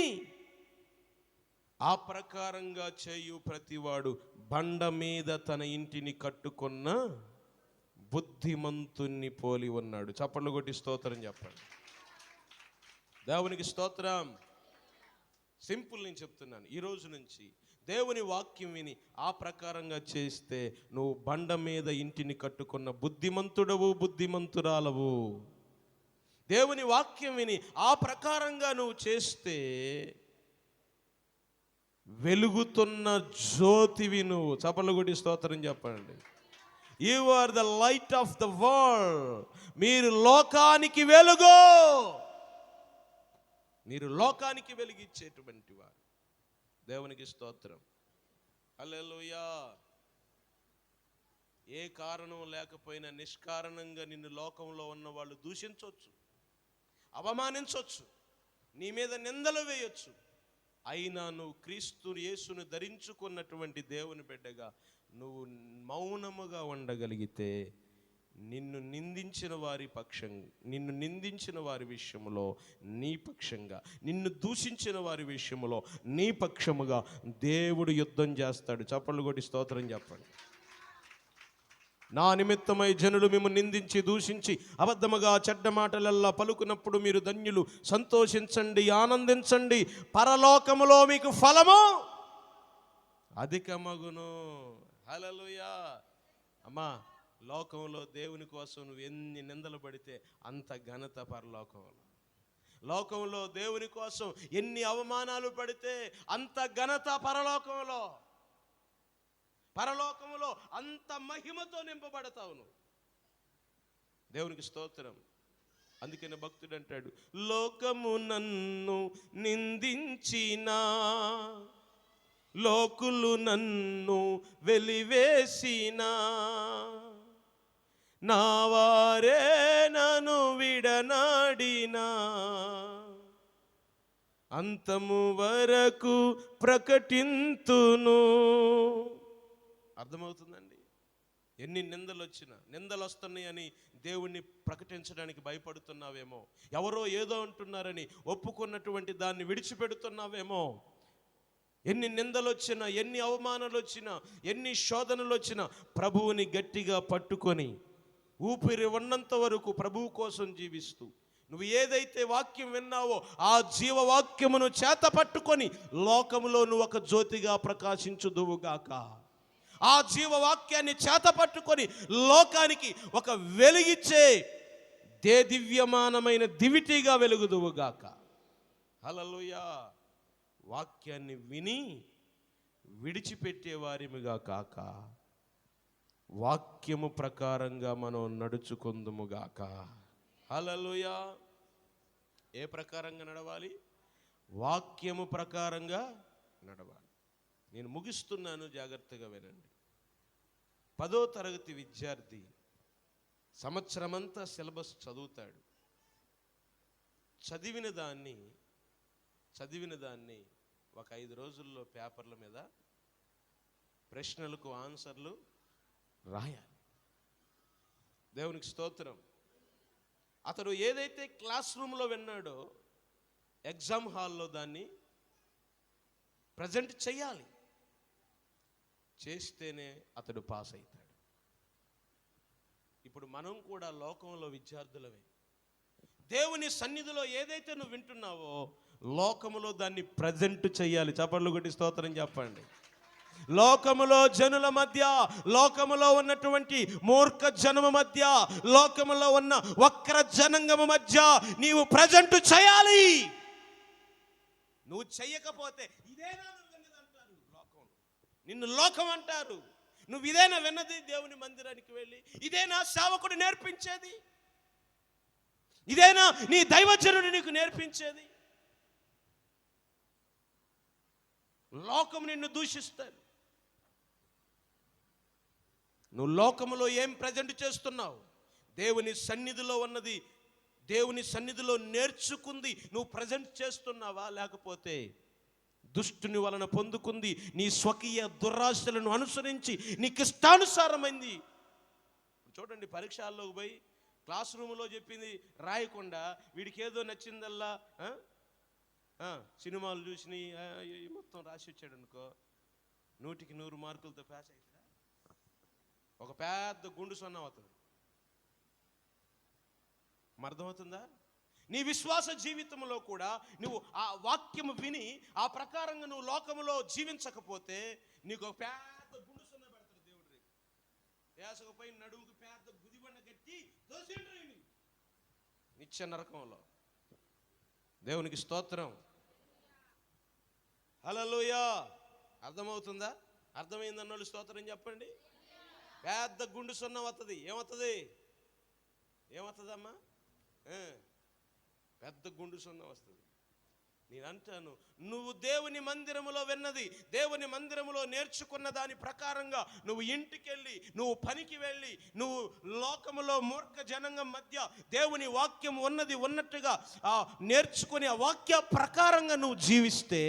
ఆ ప్రకారంగా చేయు ప్రతివాడు బండ మీద తన ఇంటిని కట్టుకున్న బుద్ధిమంతుణ్ణి పోలి ఉన్నాడు. చప్పట్లు కొట్టి స్తోత్రం చెప్పండి. దేవునికి స్తోత్రం. సింపుల్ నేను చెప్తున్నాను, ఈ రోజు నుంచి దేవుని వాక్యం విని ఆ ప్రకారంగా చేస్తే నువ్వు బండ మీద ఇంటిని కట్టుకున్న బుద్ధిమంతుడవు, బుద్ధిమంతురాలవు. దేవుని వాక్యం విని ఆ ప్రకారంగా నువ్వు చేస్తే వెలుగుతున్న జ్యోతివి నువ్వు. చప్పట్లు కొట్టి స్తోత్రం చెప్పండి. You are the light of the world. మీరు లోకానికి వెలుగు, మీరు లోకానికి వెలిగించేటువంటి వారు. దేవునికి స్తోత్రం. హల్లెలూయా. ఏ కారణం లేకపోయినా నిష్కారణంగా నిన్ను లోకంలో ఉన్న వాళ్ళు దూషించవచ్చు, అవమానించవచ్చు, నీ మీద నిందలు వేయొచ్చు. అయినా నువ్వు క్రీస్తు యేసును ధరించుకున్నటువంటి దేవుని బిడ్డగా నువ్వు మౌనముగా ఉండగలిగితే నిన్ను నిందించిన వారి విషయంలో నీ పక్షంగా, నిన్ను దూషించిన వారి విషయంలో నీ పక్షముగా దేవుడు యుద్ధం చేస్తాడు. చప్పట్లు కొట్టి స్తోత్రం చెప్పండి. నా నిమిత్తమై జనులు మిమ్మల్ని నిందించి దూషించి అబద్ధముగా చెడ్డ మాటలల్లా పలుకున్నప్పుడు మీరు ధన్యులు, సంతోషించండి, ఆనందించండి, పరలోకములో మీకు ఫలము అధికమగును. హల్లెలూయా. అమ్మా, లోకంలో దేవుని కోసం నువ్వు ఎన్ని నిందలు పడితే అంత ఘనత పరలోకంలో. లోకంలో దేవుని కోసం ఎన్ని అవమానాలు పడితే అంత ఘనత పరలోకంలో. పరలోకములో అంత మహిమతో నింపబడతావు నువ్వు. దేవునికి స్తోత్రం. అందుకనే భక్తుడు అంటాడు, లోకము నన్ను నిందించినా, లోకులు నన్ను వెలివేసినా, నా వారే నన్ను విడనాడినా, అంతము వరకు ప్రకటింతును. అర్థమవుతుందండి? ఎన్ని నిందలు వచ్చినా, నిందలు వస్తున్నాయని దేవుణ్ణి ప్రకటించడానికి భయపడుతున్నావేమో, ఎవరో ఏదో అంటున్నారని ఒప్పుకున్నటువంటి దాన్ని విడిచిపెడుతున్నావేమో. ఎన్ని నిందలు వచ్చినా, ఎన్ని అవమానాలు వచ్చినా, ఎన్ని శోధనలు వచ్చినా ప్రభువుని గట్టిగా పట్టుకొని ఊపిరి ఉన్నంత వరకు ప్రభువు కోసం జీవిస్తూ, నువ్వు ఏదైతే వాక్యం విన్నావో ఆ జీవవాక్యమును చేత పట్టుకొని లోకములో నువ్వు ఒక జ్యోతిగా ప్రకాశించుదువుగాక. ఆ జీవవాక్యాన్ని చేత పట్టుకొని లోకానికి ఒక వెలిగిచ్చే దివ్యమానమైన దివిటీగా వెలుగుదువుగాక. హల్లెలూయా. వాక్యాన్ని విని విడిచిపెట్టే వారిమిగా కాక వాక్యము ప్రకారంగా మనం నడుచుకుందుముగాక. హల్లెలూయా. ఏ ప్రకారంగా నడవాలి? వాక్యము ప్రకారంగా నడవాలి. నేను ముగిస్తున్నాను, జాగ్రత్తగా వినండి. 10వ తరగతి విద్యార్థి సంవత్సరమంతా సిలబస్ చదువుతాడు. చదివిన దాన్ని ఒక 5 రోజుల్లో పేపర్ల మీద ప్రశ్నలకు ఆన్సర్లు రాయాలి. దేవునికి స్తోత్రం. అతడు ఏదైతే క్లాస్ రూమ్లో విన్నాడో ఎగ్జామ్ హాల్లో దాన్ని ప్రజెంట్ చేయాలి. చేస్తేనే అతడు పాస్ అవుతాడు. ఇప్పుడు మనం కూడా లోకంలో విద్యార్థులమే. దేవుని సన్నిధిలో ఏదైతే నువ్వు వింటున్నావో లోకములో దాన్ని ప్రజెంట్ చేయాలి. చప్పట్లు కొట్టి స్తోత్రం చెప్పండి. లోకములో జనుల మధ్య, లోకములో ఉన్నటువంటి మూర్ఖ జనము మధ్య, లోకములో ఉన్న వక్ర జనాంగము మధ్య నీవు ప్రజెంట్ చేయాలి. నువ్వు చెయ్యకపోతే ఇదేనా విన్నది అంటారు లోకం. నిన్ను లోకం అంటారు. నువ్వు ఇదేనా విన్నది దేవుని మందిరానికి వెళ్ళి? ఇదేనా సేవకుడు నేర్పించేది? ఇదేనా నీ దైవజనుడు నీకు నేర్పించేది? లోకం నిన్ను దూషిస్తారు. నువ్వు లోకములో ఏం ప్రజెంట్ చేస్తున్నావు? దేవుని సన్నిధిలో ఉన్నది, దేవుని సన్నిధిలో నేర్చుకుంది నువ్వు ప్రజెంట్ చేస్తున్నావా? లేకపోతే దుష్టుని వలన పొందుకుంది నీ స్వకీయ దురాశలను అనుసరించి నీకు ఇష్టానుసారమైంది. చూడండి, పరీక్షల్లోకి పోయి క్లాస్ రూమ్లో చెప్పింది రాయకుండా వీడికి ఏదో నచ్చిందల్లా సినిమాలు చూసి మొత్తం రాసి వచ్చాడు అనుకో, 100కి 100 మార్కులతో పాస్ అవుతాడా? ఒక పెద్ద గుండు సొన్నం అవుతుంది. అర్థమవుతుందా? నీ విశ్వాస జీవితంలో కూడా నువ్వు ఆ వాక్యము విని ఆ ప్రకారంగా నువ్వు లోకములో జీవించకపోతే నీకు ఒక పెద్ద గుండు సొన్న పెడతాడు దేవుడు. వేసకపోయి నడుముకు పెద్ద గుదిబండ కట్టి దోసేంటి నిత్య నరకంలో. దేవునికి స్తోత్రం. హల్లెలూయా. అర్థమవుతుందా? అర్థమైందన్నోళ్ళు స్తోత్రం చెప్పండి. పెద్ద గుండు సున్నం వస్తుంది. ఏమవుతుందమ్మా? పెద్ద గుండు సున్నం వస్తుంది. నేను అంటాను, నువ్వు దేవుని మందిరములో విన్నది, దేవుని మందిరములో నేర్చుకున్న దాని ప్రకారంగా నువ్వు ఇంటికెళ్ళి, నువ్వు పనికి వెళ్ళి, నువ్వు లోకములో మూర్ఖ జనాంగం మధ్య దేవుని వాక్యం ఉన్నది ఉన్నట్టుగా నేర్చుకుని ఆ వాక్య ప్రకారంగా నువ్వు జీవిస్తే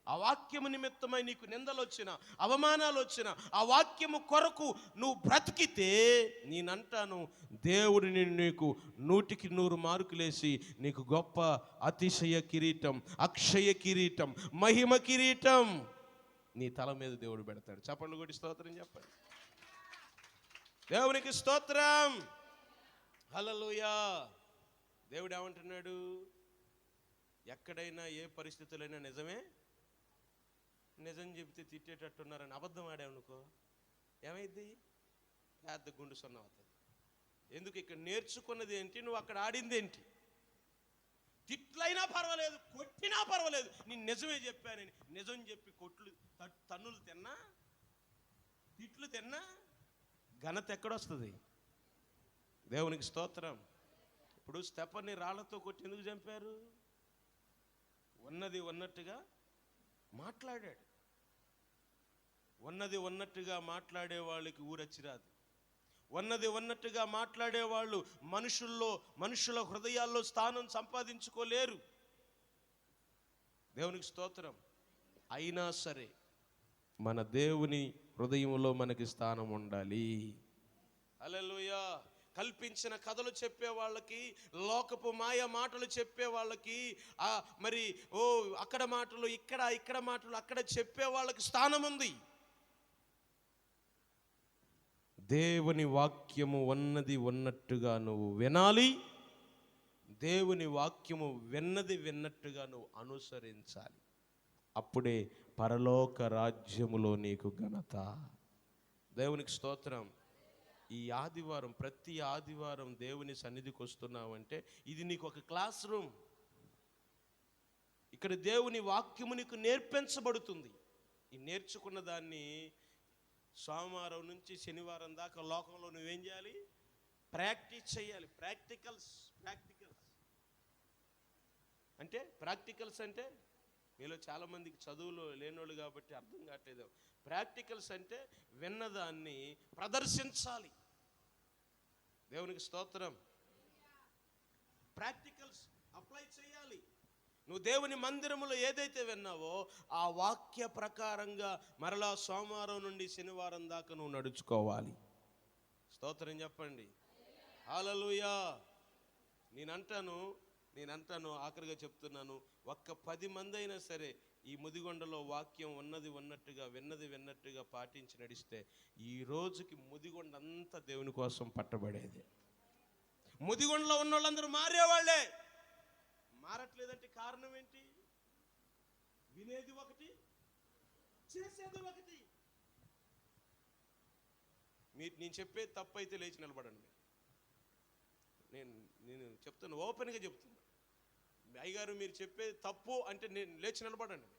ఆ వాక్యము నిమిత్తమై నీకు నిందలు వచ్చిన, అవమానాలు వచ్చిన, ఆ వాక్యము కొరకు నువ్వు బ్రతికితే నేనంటాను, దేవుడిని నీకు 100కి 100 మార్కులేసి నీకు గొప్ప అతిశయ కిరీటం, అక్షయ కిరీటం, మహిమ కిరీటం నీ తల మీద దేవుడు పెడతాడు. చప్పట్లు కొట్టి స్తోత్రం చెప్పండి. దేవునికి స్తోత్రం. హల్లెలూయా. దేవుడు ఏమంటున్నాడు? ఎక్కడైనా ఏ పరిస్థితులైనా నిజం చెబితే తిట్టేటట్టున్నారని అబద్ధం ఆడావనుకో, ఏమైంది? పెద్ద గుండు సున్నా అవుతుంది. ఎందుకు? ఇక్కడ నేర్చుకున్నది ఏంటి, నువ్వు అక్కడ ఆడింది ఏంటి? తిట్లైనా పర్వాలేదు, కొట్టినా పర్వాలేదు, నేను నిజమే చెప్పానని నిజం చెప్పి తన్నులు తిన్నా, తిట్లు తిన్నా ఘనత ఎక్కడొస్తుంది? దేవునికి స్తోత్రం. ఇప్పుడు స్తెఫనుని రాళ్లతో కొట్టి ఎందుకు చంపారు? ఉన్నది ఉన్నట్టుగా మాట్లాడాడు. ఉన్నది ఉన్నట్టుగా మాట్లాడే వాళ్ళకి ఊరచ్చిరాదు. ఉన్నది ఉన్నట్టుగా మాట్లాడే వాళ్ళు మనుషుల హృదయాల్లో స్థానం సంపాదించుకోలేరు. దేవునికి స్తోత్రం. అయినా సరే మన దేవుని హృదయంలో మనకి స్థానం ఉండాలి. హల్లెలూయా. కల్పించిన కథలు చెప్పే వాళ్ళకి, లోకపు మాయ మాటలు చెప్పే వాళ్ళకి, మరి అక్కడ మాటలు ఇక్కడ మాటలు అక్కడ చెప్పే వాళ్ళకి స్థానం ఉంది. దేవుని వాక్యము ఉన్నది ఉన్నట్టుగా నువ్వు వినాలి. దేవుని వాక్యము విన్నట్టుగా నువ్వు అనుసరించాలి. అప్పుడే పరలోక రాజ్యములో నీకు ఘనత. దేవునికి స్తోత్రం. ఈ ఆదివారం, ప్రతి ఆదివారం దేవుని సన్నిధికి వస్తున్నావంటే ఇది నీకు ఒక క్లాస్ రూమ్. ఇక్కడ దేవుని వాక్యము నీకు నేర్పించబడుతుంది. ఈ నేర్చుకున్న దాన్ని సోమవారం నుంచి శనివారం దాకా లోకంలో నువ్వేం చేయాలి? ప్రాక్టీస్ చేయాలి. ప్రాక్టికల్స్ అంటే మీలో చాలామందికి చదువులో లేనోళ్ళు కాబట్టి అర్థం కావట్లేదు. ప్రాక్టికల్స్ అంటే విన్నదాన్ని ప్రదర్శించాలి. దేవునికి స్తోత్రం. ప్రాక్టికల్స్ అప్లై చేయాలి. నువ్వు దేవుని మందిరములో ఏదైతే విన్నావో ఆ వాక్య ప్రకారంగా మరలా సోమవారం నుండి శనివారం దాకా నువ్వు నడుచుకోవాలి. స్తోత్రం చెప్పండి. హల్లెలూయా. నేనంటాను ఆఖరిగా చెప్తున్నాను, ఒక్క 10 మంది అయినా సరే ఈ ముదిగొండలో వాక్యం ఉన్నది విన్నట్టుగా పాటించి నడిస్తే ఈ రోజుకి ముదిగొండ అంతా దేవుని కోసం పట్టబడేది. ముదిగొండలో ఉన్న వాళ్ళందరూ మారేవాళ్లే. మారట్లేదంటే కారణం ఏంటి? వినేది ఒకటి, చేసేది ఒకటి. నేను చెప్పేది తప్పు అయితే లేచి నిలబడండి. నేను చెప్తాను, ఓపెన్గా చెప్తున్నా. అయ్యగారు మీరు చెప్పేది తప్పు అంటే నేను లేచి నిలబడండి,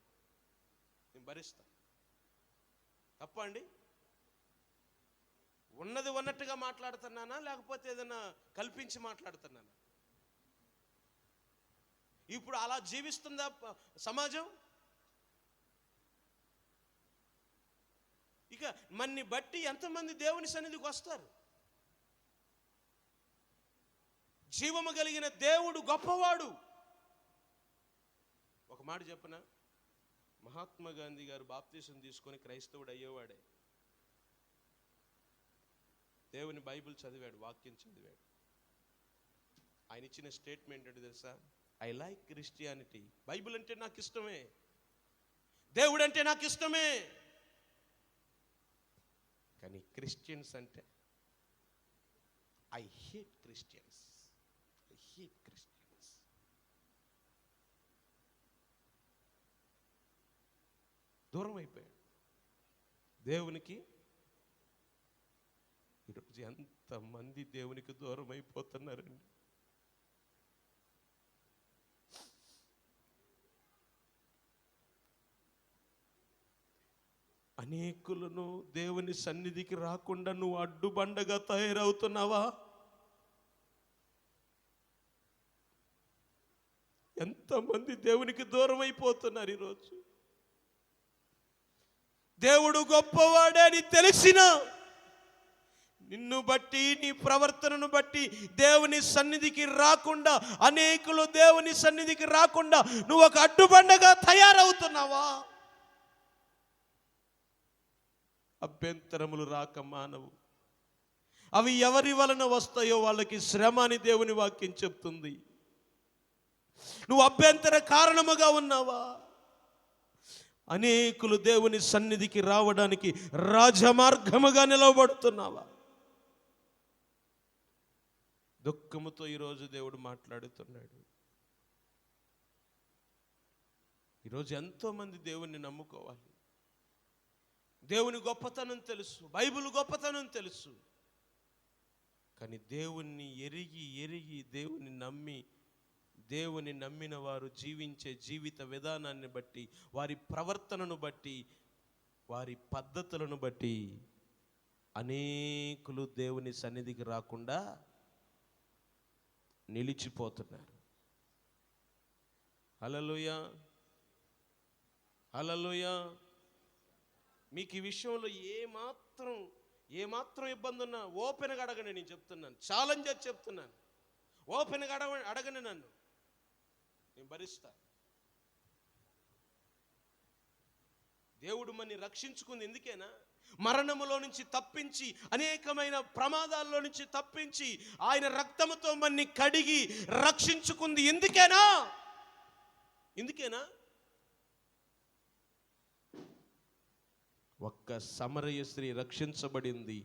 నేను భరిస్తా. తప్ప అండి? ఉన్నది ఉన్నట్టుగా మాట్లాడుతున్నానా లేకపోతే ఏదైనా కల్పించి మాట్లాడుతున్నానా? ఇప్పుడు అలా జీవిస్తుందా సమాజం? ఇక మన్ని బట్టి ఎంతమంది దేవుని సన్నిధికి వస్తారు? జీవము కలిగిన దేవుడు గొప్పవాడు. ఒక మాట చెప్పనా, మహాత్మా గాంధీ గారు బాప్తీసం తీసుకొని క్రైస్తవుడు అయ్యేవాడే. దేవుని బైబిల్ చదివాడు, వాక్యం చదివాడు. ఆయన ఇచ్చిన స్టేట్మెంట్ ఏంటి తెలుసా? I like Christianity. బైబిల్ అంటే నాకు ఇష్టమే, దేవుడు అంటే నాకు ఇష్టమే, కానీ క్రిస్టియన్స్ అంటే ఐ హేట్ క్రిస్టియన్స్. దూరం అయిపోయాడు దేవునికి. ఈరోజు ఎంతమంది దేవునికి దూరం అయిపోతున్నారండి. అనేకులను దేవుని సన్నిధికి రాకుండా నువ్వు అడ్డుబండగా తయారవుతున్నావా? ఎంతమంది దేవునికి దూరం అయిపోతున్నారు ఈరోజు. దేవుడు గొప్పవాడే అని తెలిసిన నిన్ను బట్టి, నీ ప్రవర్తనను బట్టి దేవుని సన్నిధికి రాకుండా, అనేకులు దేవుని సన్నిధికి రాకుండా నువ్వు ఒక అడ్డుబండగా తయారవుతున్నావా? అభ్యంతరములు రాక మానవు. అవి ఎవరి వలన వస్తాయో వాళ్ళకి శ్రమ అని దేవుని వాక్యం చెప్తుంది. నువ్వు అభ్యంతర కారణముగా ఉన్నావా? అనేకులు దేవుని సన్నిధికి రావడానికి రాజమార్గముగా నిలవబడుతున్నావా? దుఃఖముతో ఈరోజు దేవుడు మాట్లాడుతున్నాడు. ఈరోజు ఎంతోమంది దేవుణ్ణి నమ్ముకోవాలి. దేవుని గొప్పతనం తెలుసు, బైబిల్ గొప్పతనం తెలుసు. కానీ దేవుణ్ణి ఎరిగి దేవుని నమ్మిన వారు జీవించే జీవిత విధానాన్ని బట్టి, వారి ప్రవర్తనను బట్టి, వారి పద్ధతులను బట్టి అనేకులు దేవుని సన్నిధికి రాకుండా నిలిచిపోతున్నారు. హల్లెలూయా, హల్లెలూయా. మీకు ఈ విషయంలో ఏమాత్రం ఇబ్బంది ఉన్నా ఓపెన్గా అడగండి. నేను చెప్తున్నాను, ఛాలెంజ్ చేసి చెప్తున్నాను. ఓపెన్గా అడగండి, నన్ను నేను భరిస్తా. దేవుడు మనని రక్షించుకుంది ఎందుకేనా? మరణములో నుంచి తప్పించి, అనేకమైన ప్రమాదాల్లో నుంచి తప్పించి, ఆయన రక్తముతో మనని కడిగి రక్షించుకుంది ఎందుకేనా? ఒక్క సమరయ స్త్రీ రక్షించబడింది,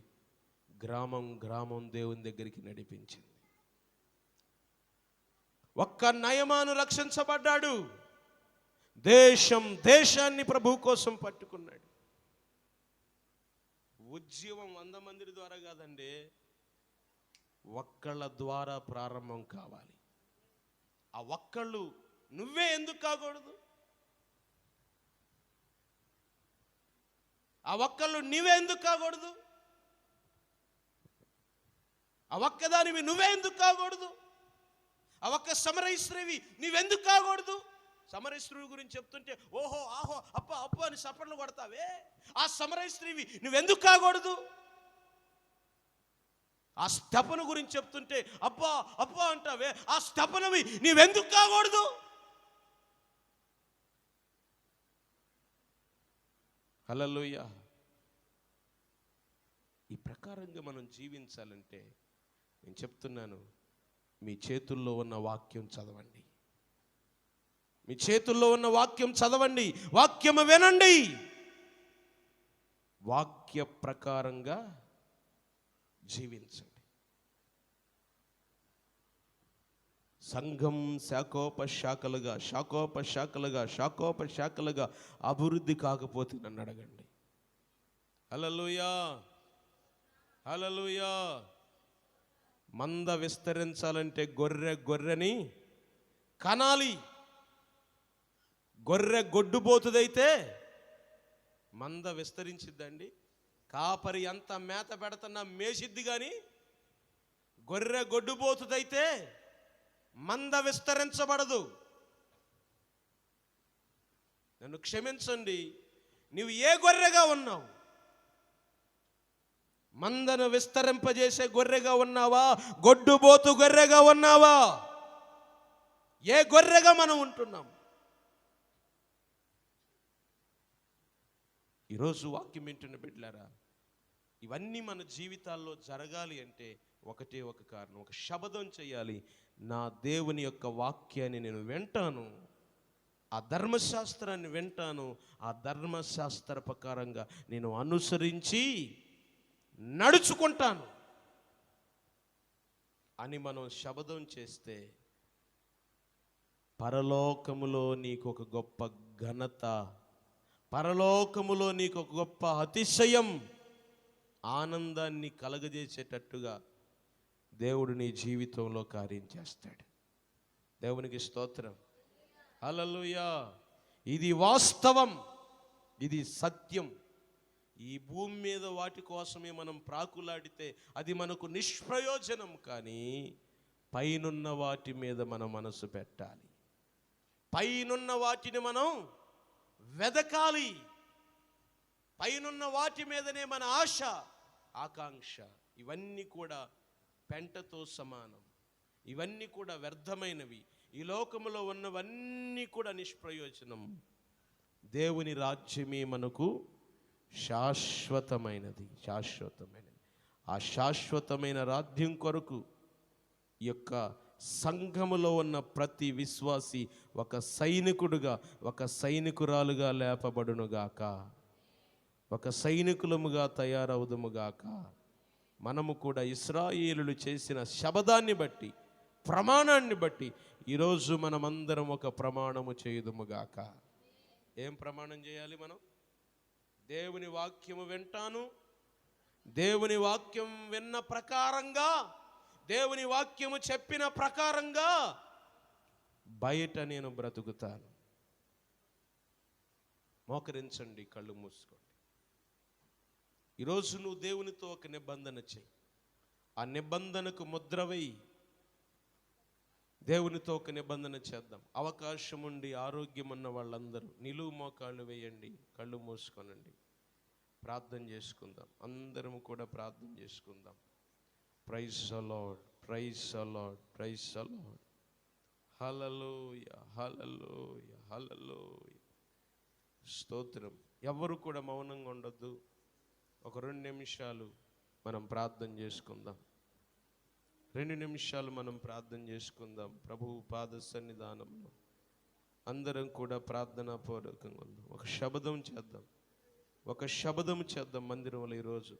గ్రామం దేవుని దగ్గరికి నడిపించింది. ఒక్క నయమాను రక్షించబడ్డాడు, దేశాన్ని ప్రభు కోసం పట్టుకున్నాడు. ఉద్యమం 100 మంది ద్వారా కాదండి, ఒక్కళ్ళ ద్వారా ప్రారంభం కావాలి. ఆ ఒక్కళ్ళు నువ్వే ఎందుకు కాకూడదు? ఆ ఒక్కళ్ళు నీవే ఎందుకు కాకూడదు? ఆ ఒక్కదానివి నువ్వే ఎందుకు కాకూడదు? ఆ ఒక్క సమరయ స్త్రీవి నీవెందుకు కాకూడదు? సమరయ స్త్రీ గురించి చెప్తుంటే ఓహో ఆహో అప్ప అని చప్పట్లు కొడతావే. ఆ సమరయ స్త్రీవి నువ్వెందుకు కాకూడదు? ఆ స్తెఫను గురించి చెప్తుంటే అబ్బా అంటావే. ఆ స్తెఫనువి నీవెందుకు కాకూడదు? హల్లెలూయా. ఈ ప్రకారంగా మనం జీవించాలంటే నేను చెప్తున్నాను, మీ చేతుల్లో ఉన్న వాక్యం చదవండి. మీ చేతుల్లో ఉన్న వాక్యం చదవండి, వాక్యము వినండి, వాక్య ప్రకారంగా జీవించండి. సంఘం శాఖోపశాఖలుగా అభివృద్ధి కాకపోతే నన్ను అడగండి. హల్లెలూయా, హల్లెలూయా. మంద విస్తరించాలంటే గొర్రెని కనాలి. గొర్రె గొడ్డుపోతుదైతే మంద విస్తరించిద్దండి? కాపరి ఎంత మేత పెడుతున్నా మేసిద్ది. కానీ గొర్రె గొడ్డుపోతుదైతే మంద విస్తరించబడదు. నన్ను క్షమించండి, నువ్వు ఏ గొర్రెగా ఉన్నావు? మందను విస్తరింపజేసే గొర్రెగా ఉన్నావా? గొడ్డుబోతు గొర్రెగా ఉన్నావా? ఏ గొర్రెగా మనం ఉంటున్నాం? ఈరోజు వాక్యం వింటున్న బిడ్డలారా, ఇవన్నీ మన జీవితాల్లో జరగాలి అంటే ఒకటే ఒక కారణం, ఒక శబదం చేయాలి. నా దేవుని యొక్క వాక్యాన్ని నేను వింటాను, ఆ ధర్మశాస్త్రాన్ని వింటాను, ఆ ధర్మశాస్త్ర ప్రకారంగా నేను అనుసరించి నడుచుకుంటాను అని మనం శబదం చేస్తే పరలోకములో నీకు ఒక గొప్ప ఘనత, పరలోకములో నీకు ఒక గొప్ప అతిశయం, ఆనందాన్ని కలగజేసేటట్టుగా దేవుడు నీ జీవితంలో కార్యం చేస్తాడు. దేవునికి స్తోత్రం, హల్లెలూయా. ఇది వాస్తవం, ఇది సత్యం. ఈ భూమి మీద వాటి కోసమే మనం ప్రాకులాడితే అది మనకు నిష్ప్రయోజనం. కానీ పైనున్న వాటి మీద మనం మనసు పెట్టాలి, పైనున్న వాటిని మనం వెదకాలి. పైనున్న వాటి మీదనే మన ఆశ, ఆకాంక్ష. ఇవన్నీ కూడా పెంటతో సమానం, ఇవన్నీ కూడా వ్యర్థమైనవి. ఈ లోకములో ఉన్నవన్నీ కూడా నిష్ప్రయోజనం. దేవుని రాజ్యమే మనకు శాశ్వతమైనది. ఆ శాశ్వతమైన రాజ్యం కొరకు ఈ యొక్క సంఘములో ఉన్న ప్రతి విశ్వాసి ఒక సైనికుడుగా, ఒక సైనికురాలుగా లేపబడునుగాక, ఒక సైనికులముగా తయారవుదుముగాక. మనము కూడా ఇశ్రాయేలులు చేసిన శబదాన్ని బట్టి, ప్రమాణాన్ని బట్టి ఈరోజు మనమందరం ఒక ప్రమాణము చేయుదుముగాక. ఏం ప్రమాణం చేయాలి మనం? దేవుని వాక్యము వింటాను, దేవుని వాక్యం విన్న ప్రకారంగా, దేవుని వాక్యము చెప్పిన ప్రకారంగా బయట నేను బ్రతుకుతాను. మోకరించండి, కళ్ళు మూసుకోండి. ఈరోజు నువ్వు దేవునితో ఒక నిబంధన చెయ్యి. ఆ నిబంధనకు ముద్ర వేయి. దేవునితో ఒక నిబంధన చేద్దాం. అవకాశం ఉండి ఆరోగ్యం ఉన్న వాళ్ళందరూ నిలువు మోకాళ్ళు వేయండి, కళ్ళు మూసుకోనండి. ప్రార్థన చేసుకుందాం. అందరం కూడా ప్రార్థన చేసుకుందాం. Praise the lord, praise the lord, praise the lord. Hallelujah, hallelujah, hallelujah. స్తోత్రం. ఎవరు కూడా మౌనంగా ఉండొద్దు. ఒక 2 నిమిషాలు మనం ప్రార్థన చేసుకుందాం. 2 నిమిషాలు మనం ప్రార్థన చేసుకుందాం. ప్రభువు పాద సన్నిధానంలో అందరం కూడా ప్రార్థనాపూర్వకంగా ఉందాం. ఒక శబదం చేద్దాం మందిరంలో ఈరోజు.